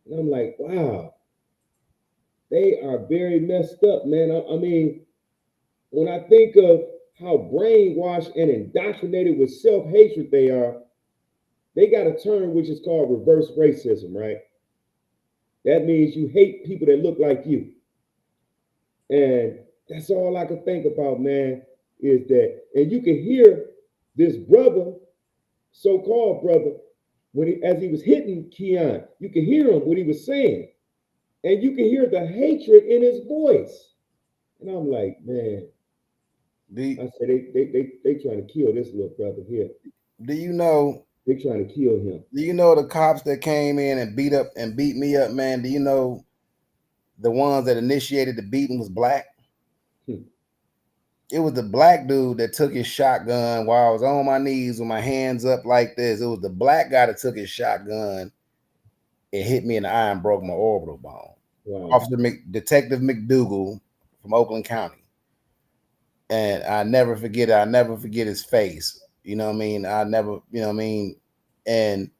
And I'm like, wow, they are very messed up, man. I mean, when I think of how brainwashed and indoctrinated with self-hatred they are, they got a term which is called reverse racism, right? That means you hate people that look like you. And that's all I can think about, man, is that, and you can hear this brother, so-called brother, as he was hitting Keon, you can hear him, what he was saying. And you can hear the hatred in his voice. And I'm like, man, I said, they trying to kill this little brother here. Do you know they're trying to kill him? Do you know the cops that came in and beat me up, man? Do you know the ones that initiated the beating was black? It was the black dude that took his shotgun while I was on my knees with my hands up like this. It was the black guy that took his shotgun and hit me in the eye and broke my orbital bone. Wow. Detective McDougal from Oakland County. And I never forget it. I never forget his face. You know what I mean? I never, you know what I mean? And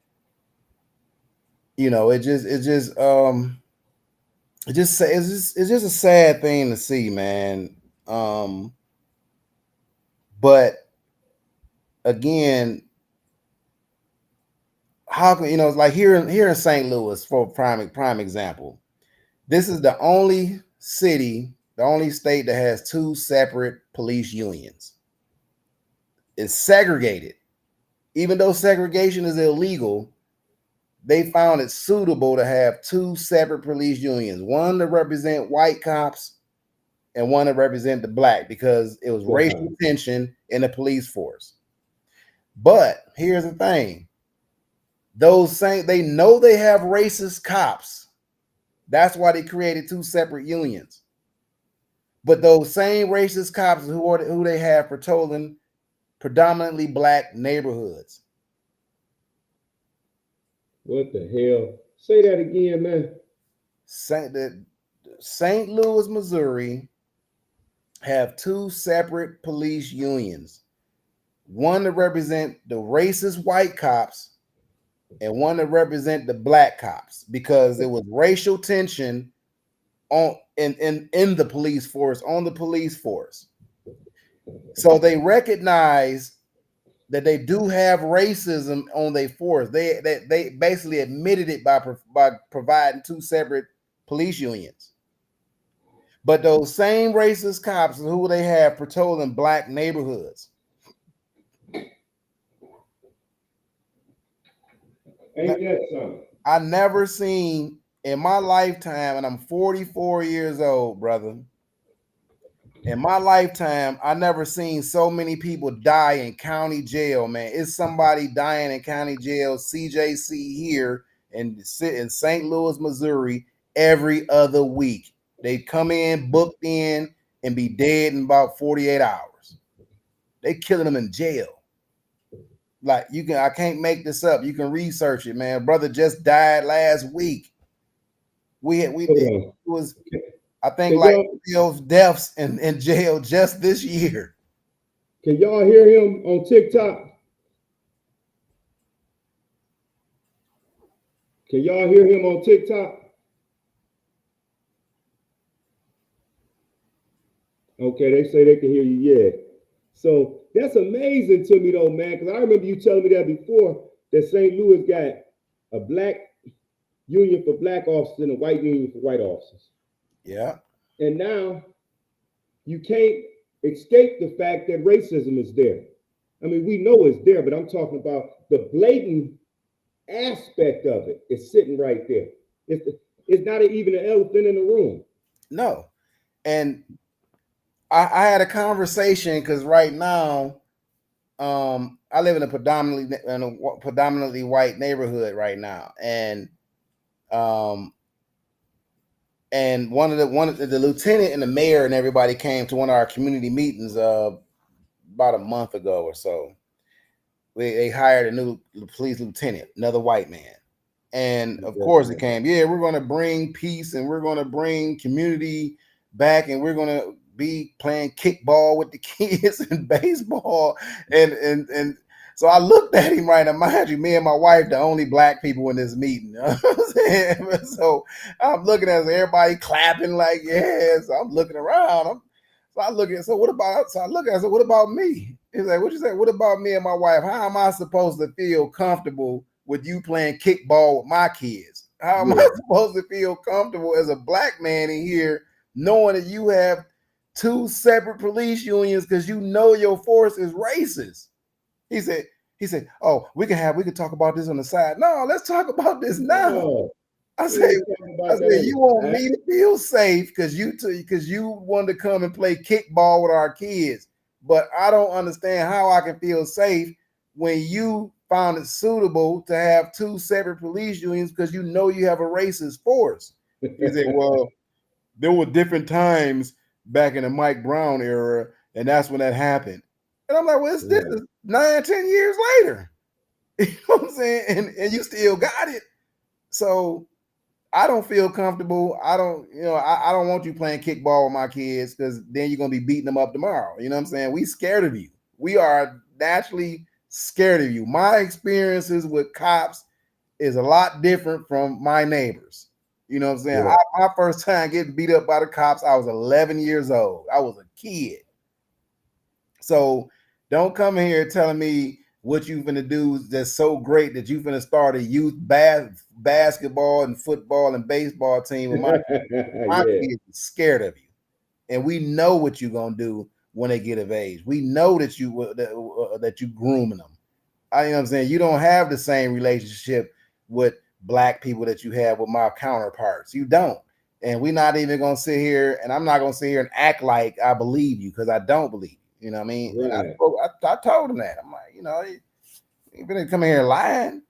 you know, it's just a sad thing to see, man. But again, how can, you know, it's like here in St. Louis, for prime example, this is the only city, the only state that has two separate police unions. It's segregated. Even though segregation is illegal, they found it suitable to have two separate police unions, one to represent white cops and one to represent the black, because it was racial tension in the police force. But here's the thing. They know they have racist cops. That's why they created two separate unions. But those same racist cops who they have patrolling predominantly black neighborhoods. What the hell? Say that again, man. St. Louis, Missouri have two separate police unions. One to represent the racist white cops and one to represent the black cops, because there was racial tension in the police force, on the police force. So they recognize that they do have racism on their force. They basically admitted it by providing two separate police unions. But those same racist cops who they have patrolling black neighborhoods. Ain't that something? I never seen in my lifetime, and I'm 44 years old, brother. In my lifetime, I never seen so many people die in county jail, man. It's somebody dying in county jail, CJC here in St. Louis, Missouri, every other week. They come in, booked in, and be dead in about 48 hours. They killing them in jail. Like I can't make this up. You can research it, man. Brother just died last week. We Hold did on. it was, I think, Can like y'all, 12 deaths in jail just this year. can y'all hear him on TikTok? Can y'all hear him on TikTok? Okay, they say they can hear you. Yeah. So that's amazing to me, though, man, because I remember you telling me that before, that St. Louis got a black union for black officers and a white union for white officers. Yeah. And now you can't escape the fact that racism is there. I mean, we know it's there, but I'm talking about the blatant aspect of it is sitting right there. It's not even an elephant in the room. No. And I had a conversation because right now, I live in a predominantly white neighborhood right now, and one of the lieutenant and the mayor and everybody came to one of our community meetings about a month ago or so. They hired a new police lieutenant, another white man, and of course it came. Yeah, we're going to bring peace and we're going to bring community back, and we're going to be playing kickball with the kids and baseball, and so I looked at him right now. Mind you, me and my wife, the only black people in this meeting. You know what I'm saying? So I'm looking at everybody clapping like yes. I'm looking around. So I look at, so what about, so I look at, so what about me? He's like, what you say? What about me and my wife? How am I supposed to feel comfortable with you playing kickball with my kids? How am I supposed to feel comfortable as a black man in here knowing that you have two separate police unions because you know your force is racist? He said, oh, we can talk about this on the side. No, let's talk about this now. Oh, I said, you want me to feel safe because you wanted to come and play kickball with our kids, but I don't understand how I can feel safe when you found it suitable to have two separate police unions because you know you have a racist force. He said, well, there were different times back in the Mike Brown era, and that's when that happened. And I'm like, well, this is 9-10 years later. You know what I'm saying? And you still got it. So I don't feel comfortable. I don't want you playing kickball with my kids because then you're gonna be beating them up tomorrow. You know what I'm saying? We scared of you. We are naturally scared of you. My experiences with cops is a lot different from my neighbors. You know what I'm saying? Yeah. My first time getting beat up by the cops, I was 11 years old. I was a kid. So don't come here telling me what you finna do that's so great that you finna start a youth basketball and football and baseball team. And my kids are scared of you. And we know what you're gonna do when they get of age. We know that you grooming them. You know what I'm saying? You don't have the same relationship with black people that you have with my counterparts. You don't. And we're not even gonna sit here, and I'm not gonna sit here and act like I believe you because I don't believe you. You know what I mean? Right. I told him that. I'm like, you better come here lying,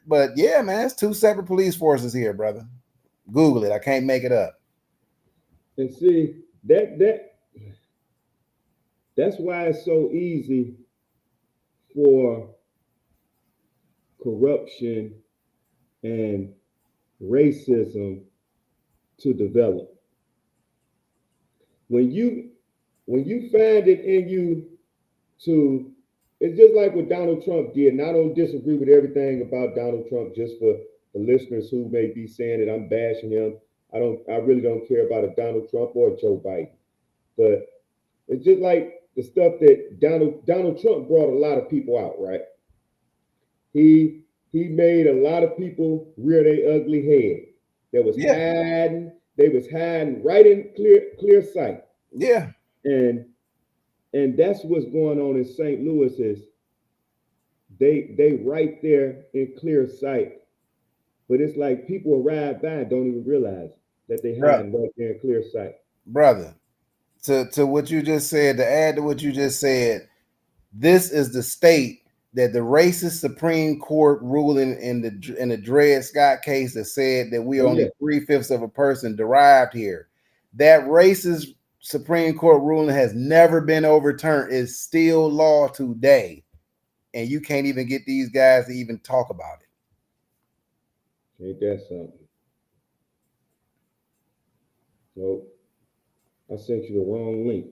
but yeah, man, it's two separate police forces here, brother. Google it. I can't make it up. And see, that's why it's so easy for corruption and racism to develop. When you find it in you to, it's just like what Donald Trump did. And I don't disagree with everything about Donald Trump, just for the listeners who may be saying that I'm bashing him. I really don't care about a Donald Trump or a Joe Biden. But it's just like the stuff that Donald Trump brought a lot of people out, right? He made a lot of people rear their ugly head. They was hiding right in clear sight. Yeah. And that's what's going on in St. Louis is they right there in clear sight. But it's like people arrive by and don't even realize that they hiding right there in clear sight. Brother, to what you just said, to add to what you just said, this is the state that the racist Supreme Court ruling in the Dred Scott case that said that we are only 3/5 of a person derived here. That racist Supreme Court ruling has never been overturned. It's still law today. and you can't even get these guys to even talk about it. Ain't that something? So I sent you the wrong link.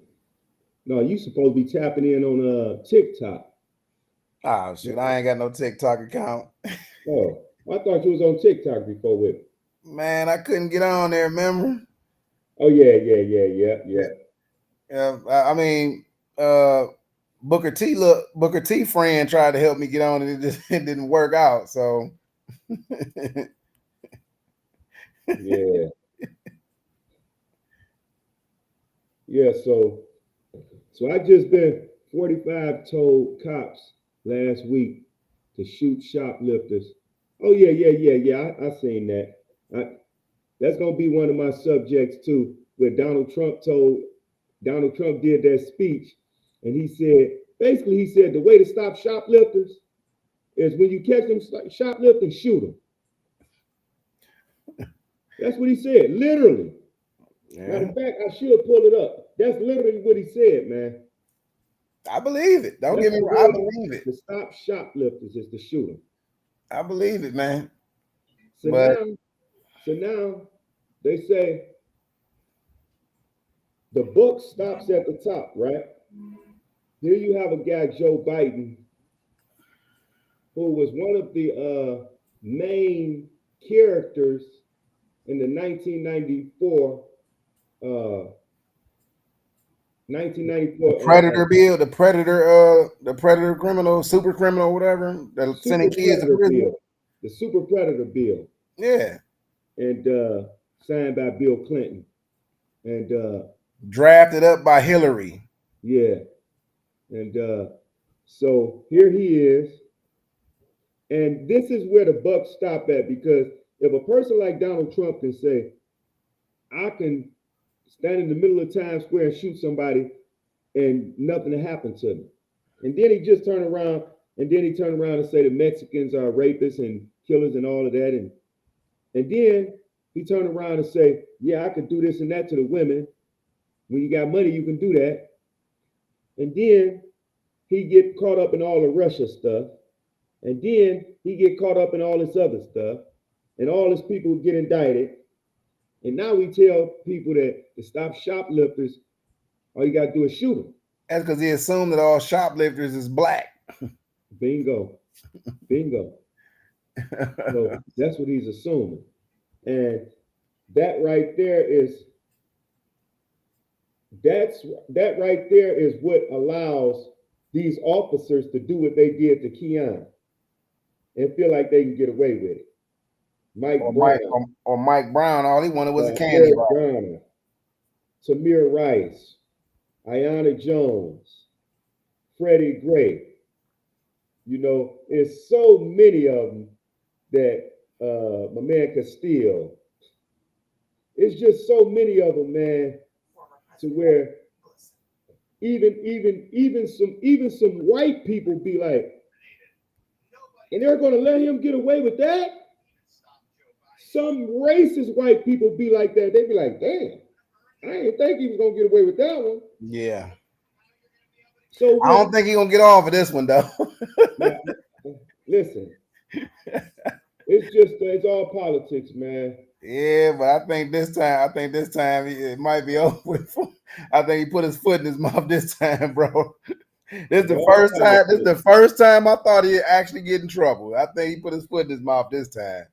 No, you supposed to be tapping in on TikTok. Oh shit, I ain't got no TikTok account. Oh, I thought you was on TikTok before with it. Man, I couldn't get on there, remember? Oh yeah. I mean, Booker T friend tried to help me get on it. It didn't work out. So Yeah. Yeah, so I just been 45 told cops last week to shoot shoplifters. Oh yeah. I seen that. That's gonna be one of my subjects too, where Donald Trump did that speech, and he said the way to stop shoplifters is when you catch them shoplifting, shoot them. That's what he said, literally. Matter of fact, I should pull it up. That's literally what he said, man. I believe it. Don't get me wrong. I believe it. To stop shoplifters is to shoot them. I believe it, man. So now they say the buck stops at the top, right? Here you have a guy, Joe Biden, who was one of the main characters in the 1994 Predator bill, the predator criminal, super criminal, whatever, that sending kids to prison. The super predator bill. Yeah. And signed by Bill Clinton. And drafted up by Hillary. Yeah. And so here he is. And this is where the buck stop at, because if a person like Donald Trump can say, I can stand in the middle of Times Square and shoot somebody and nothing will happen to me. And then he just turned around and say the Mexicans are rapists and killers and all of that. And then he turned around and say, yeah, I could do this and that to the women. When you got money, you can do that. And then he get caught up in all the Russia stuff. And then he get caught up in all this other stuff. And all his people get indicted. And now we tell people that to stop shoplifters, all you got to do is shoot them. That's because he assumed that all shoplifters is black. Bingo. So that's what he's assuming. And that right there is what allows these officers to do what they did to Keon and feel like they can get away with it. Mike Brown, all he wanted was a candy bar. Tamir Rice, Ayanna Jones, Freddie Gray. You know, there's so many of them that my man Castile. It's just so many of them, man, to where even some white people be like, and they're gonna let him get away with that? Some racist white people be like that. They be like, damn, I didn't think he was gonna get away with that one. Yeah. So I don't think he's gonna get off of this one though. Listen, it's all politics, man. Yeah, but I think this time it might be over with. I think he put his foot in his mouth this time, bro. This is the first time I thought he'd actually get in trouble. I think he put his foot in his mouth this time.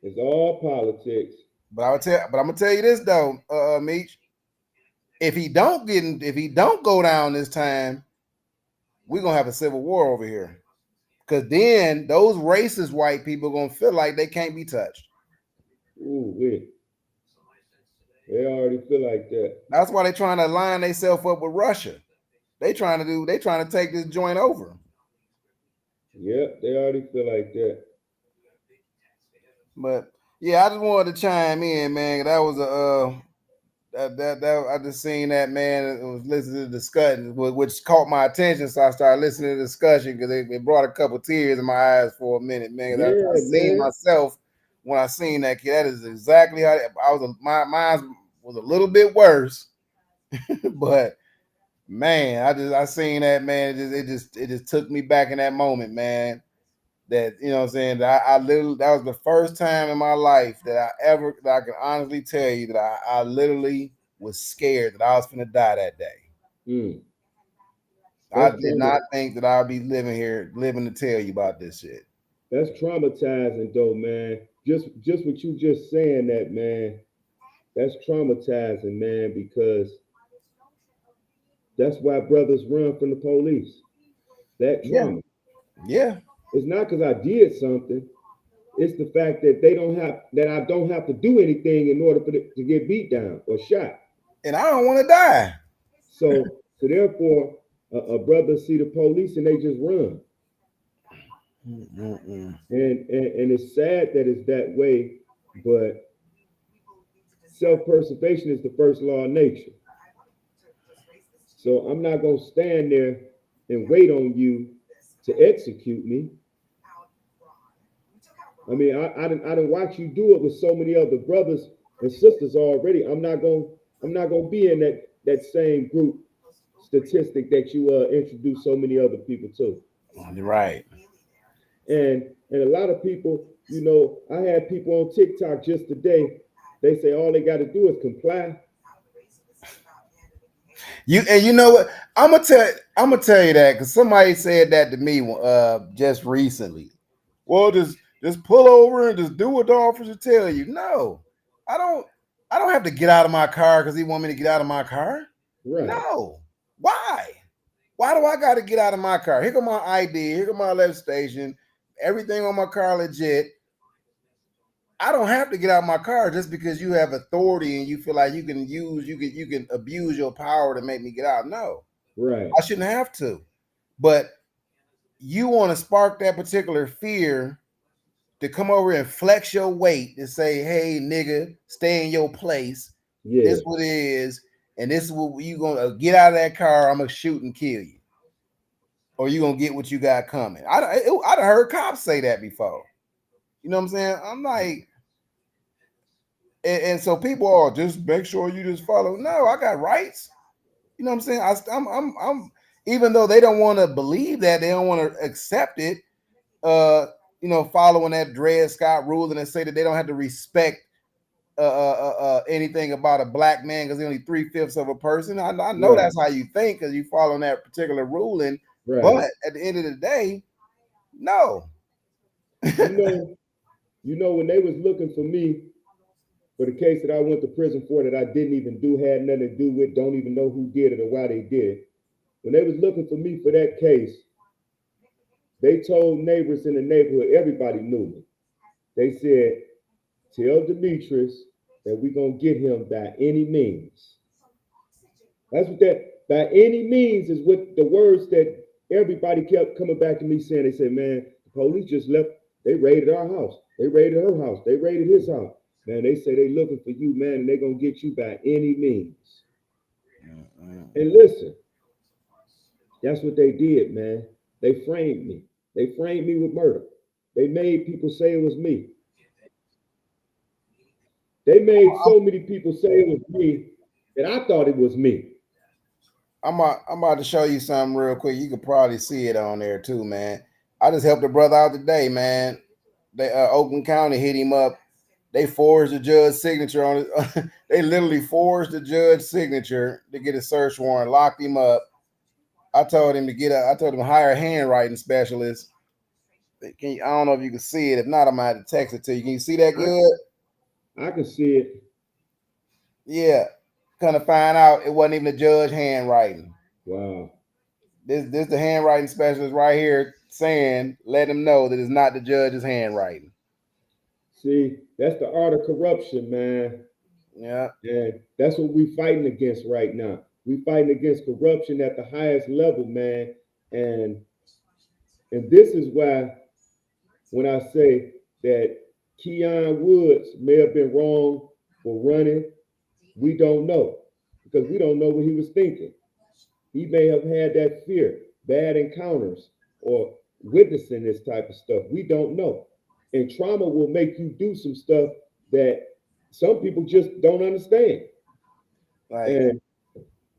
It's all politics. But I'm gonna tell you this though, Meech. If he don't go down this time, we're gonna have a civil war over here. Because then those racist white people are gonna feel like they can't be touched. Ooh, wait. They already feel like that. That's why they're trying to line themselves up with Russia. They trying to take this joint over. Yep, they already feel like that. But yeah, I just wanted to chime in, man. That was I just seen that, man. I was listening to the discussion, which caught my attention, so I started listening to the discussion because it brought a couple tears in my eyes for a minute, man. Yeah, I seen myself when I seen that kid. That is exactly how I was. Mine was a little bit worse, but Man, I seen that, man. It just took me back in that moment, man. That, you know what I'm saying, that I literally, that was the first time in my life that I can honestly tell you that I literally was scared that I was gonna die that day. Mm. I That's did not think that I'd be living to tell you about this shit. That's traumatizing though, man. Just what you just saying that, man. That's traumatizing, man, because that's why brothers run from the police. That Yeah. trauma. Yeah. It's not because I did something. It's the fact that I don't have to do anything in order to get beat down or shot. And I don't want to die. So therefore, a brother see the police and they just run. Mm-mm. And it's sad that it's that way, but self-preservation is the first law of nature. So I'm not gonna stand there and wait on you to execute me. I mean, I didn't watch you do it with so many other brothers and sisters already. I'm not gonna be in that same group statistic that you introduced so many other people to. Right. And a lot of people, you know, I had people on TikTok just today. They say all they got to do is comply. You know what? I'm gonna tell you that because somebody said that to me just recently. Well, just pull over and just do what the officer tell you. No, I don't have to get out of my car because he want me to get out of my car. Right. No. Why? Why do I got to get out of my car? Here come my ID. Here come my registration. Everything on my car legit. I don't have to get out of my car just because you have authority and you feel like you can abuse your power to make me get out. No, Right. I shouldn't have to. But you want to spark that particular fear to come over and flex your weight and say, "Hey, nigga, stay in your place. Yeah. This what it is, and this is what you gonna get out of that car. I'm gonna shoot and kill you, or you gonna get what you got coming." I'd heard cops say that before. You know what I'm saying? I'm like, and so people are just make sure you just follow. No, I got rights. You know what I'm saying? I'm even though they don't want to believe that, they don't want to accept it. You know, following that Dred Scott ruling and say that they don't have to respect anything about a black man because they're only 3/5 of a person. I know Right. that's how you think because you following that particular ruling. Right. But at the end of the day, no. You know, when they was looking for me for the case that I went to prison for that I didn't even do, had nothing to do with, don't even know who did it or why they did it. When they was looking for me for that case, they told neighbors in the neighborhood, everybody knew me. They said, tell Demetrius that we're gonna get him by any means. That's what that by any means is what the words that everybody kept coming back to me saying. They said, man, the police just left, they raided our house, they raided her house, they raided his house. Man, they say they looking for you, man, and they gonna get you by any means. And listen, that's what they did, man. They framed me. They framed me with murder. They made people say it was me. They made so many people say it was me that I thought it was me. I'm about to show you something real quick. You could probably see it on there too, man. I just helped a brother out today, man. They Oakland County hit him up. They forged the judge's signature on it. They literally forged the judge's signature to get a search warrant, locked him up. I told him to hire a handwriting specialist. I don't know if you can see it. If not, I'm gonna have to text it to you. Can you see that good? I can see it. Yeah. Kind of find out it wasn't even the judge handwriting. Wow. This the handwriting specialist right here saying, let him know that it's not the judge's handwriting. See, that's the art of corruption, man. Yeah. And that's what we fighting against right now. We fighting against corruption at the highest level, man. And this is why when I say that Keon Woods may have been wrong for running, we don't know because we don't know what he was thinking. He may have had that fear, bad encounters, or witnessing this type of stuff. We don't know. And trauma will make you do some stuff that some people just don't understand. Like, And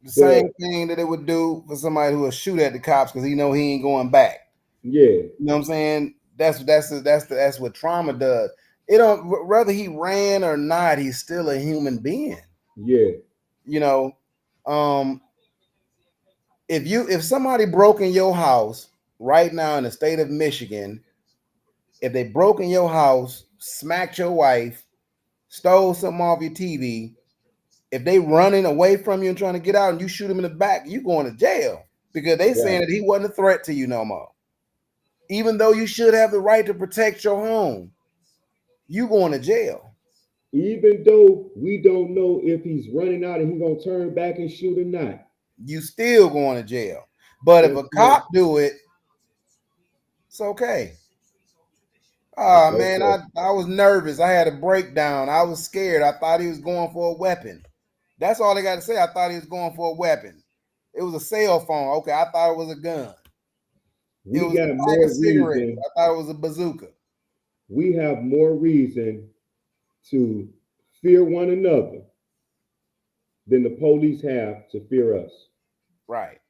The same thing that it would do for somebody who will shoot at the cops because he know he ain't going back. Yeah. You know what I'm saying? That's what trauma does. It don't, whether he ran or not, he's still a human being. Yeah. You know, if somebody broke in your house right now in the state of Michigan, if they broke in your house, smacked your wife, stole something off your TV, if they running away from you and trying to get out and you shoot them in the back, you going to jail because they saying that he wasn't a threat to you no more. Even though you should have the right to protect your home, you going to jail. Even though we don't know if he's running out and he's gonna turn back and shoot or not, you still going to jail. But if a cop do it, it's okay. Oh man, I was nervous. I had a breakdown. I was scared. I thought he was going for a weapon. That's all they got to say. I thought he was going for a weapon. It was a cell phone. Okay, I thought it was a gun. We it was got a more pack of cigarettes. reason. I thought it was a bazooka. We have more reason to fear one another than the police have to fear us. Right.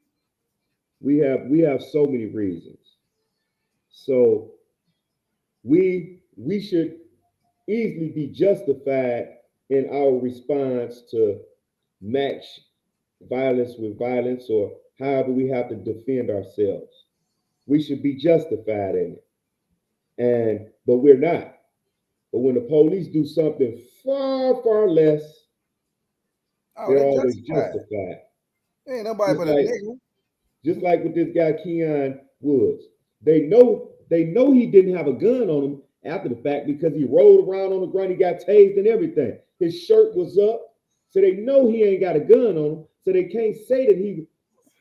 We have so many reasons. So we should easily be justified in our response to match violence with violence, or however we have to defend ourselves. We should be justified in it. But we're not. But when the police do something far, far less, they're always justified. Ain't nobody but a nigga. Just like with this guy, Keon Woods. They know he didn't have a gun on him after the fact because he rolled around on the ground, he got tased and everything. His shirt was up, so they know he ain't got a gun on him. So they can't say that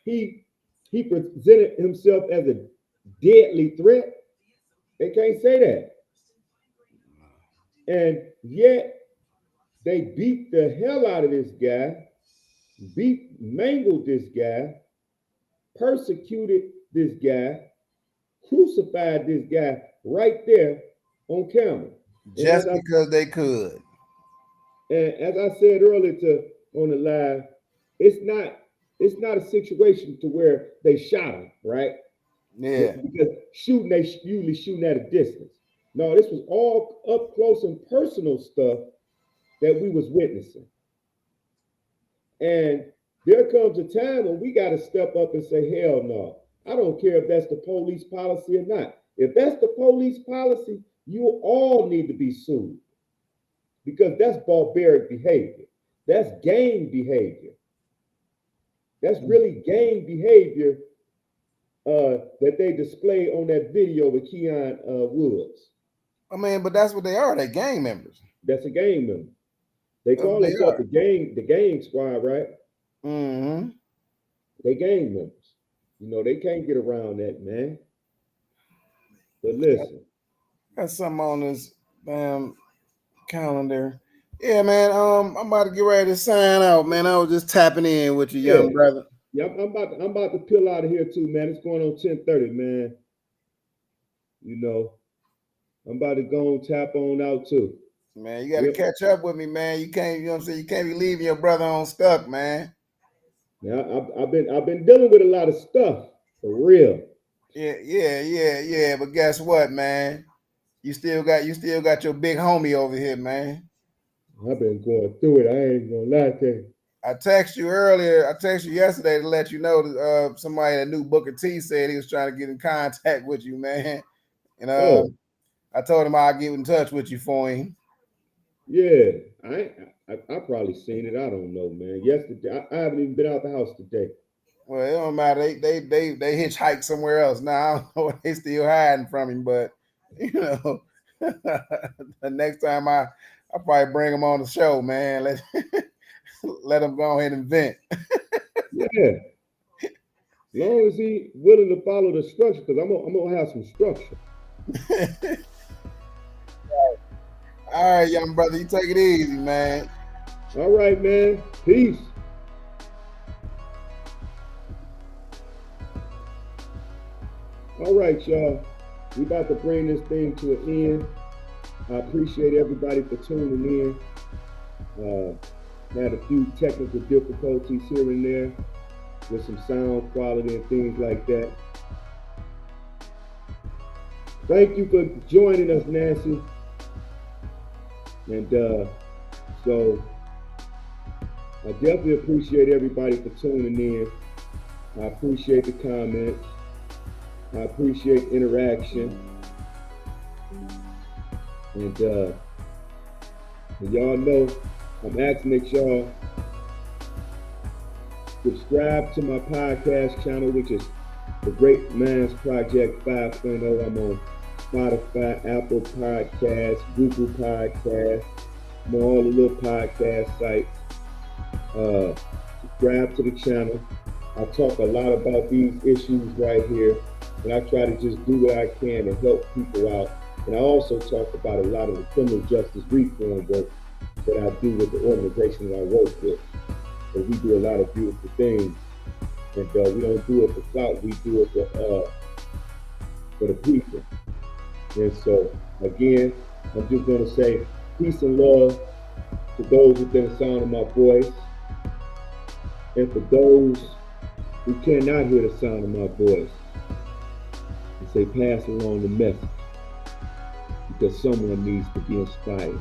he presented himself as a deadly threat. They can't say that. And yet they beat the hell out of this guy, mangled this guy, persecuted this guy, crucified this guy right there on camera. Just because they could. And as I said earlier on the live, it's not a situation to where they shot him, right? Yeah. Because they usually shooting at a distance. No, this was all up close and personal stuff that we was witnessing. And there comes a time when we got to step up and say, hell no. I don't care if that's the police policy or not. If that's the police policy, you all need to be sued. Because that's barbaric behavior. That's gang behavior. That's really gang behavior that they display on that video with Keon Woods. I mean, but that's what they are. They're gang members. That's a gang member. They call themselves the gang squad, right? Mm-hmm. They gang members. You know, they can't get around that, man. But listen. Got something on this calendar. Yeah, man. I'm about to get ready to sign out, man. I was just tapping in with you, young brother. Yeah, I'm about to peel out of here too, man. It's going on 10:30, man. You know, I'm about to go and tap on out too. Man, you got to catch up with me, man. You can't, you know what I'm saying? You can't be leaving your brother on stuck, man. Yeah, I've been dealing with a lot of stuff for real. Yeah. But guess what, man? You still got your big homie over here, man. I've been going through it. I ain't gonna lie to you. I texted you earlier. I texted you yesterday to let you know that somebody that knew Booker T said he was trying to get in contact with you, man. And I told him I'll get in touch with you for him. Yeah, I probably seen it. I don't know, man. Yesterday, I haven't even been out the house today. Well, it don't matter. They hitchhiked somewhere else. Now I don't know if they still hiding from him, but you know, the next time I'll probably bring him on the show, man. Let him go ahead and vent. Yeah, as long as he willing to follow the structure, because I'm gonna have some structure. All right, young brother, you take it easy, man. All right, man. Peace. All right, y'all. We about to bring this thing to an end. I appreciate everybody for tuning in. had a few technical difficulties here and there with some sound quality and things like that. Thank you for joining us, Nancy. And so I definitely appreciate everybody for tuning in. I appreciate the comments. I appreciate interaction. And y'all know I'm asking that y'all subscribe to my podcast channel, which is The Great Minds Project 5.0. I'm on Spotify, Apple Podcasts, Google Podcasts, I'm on all the little podcast sites. Subscribe to the channel. I talk a lot about these issues right here, and I try to just do what I can to help people out. And I also talk about a lot of the criminal justice reform work that I do with the organization that I work with. So we do a lot of beautiful things, and we don't do it for clout. We do it for the people. And so, again, I'm just going to say peace and love to those within the sound of my voice. And for those who cannot hear the sound of my voice, I say pass along the message, because someone needs to be inspired.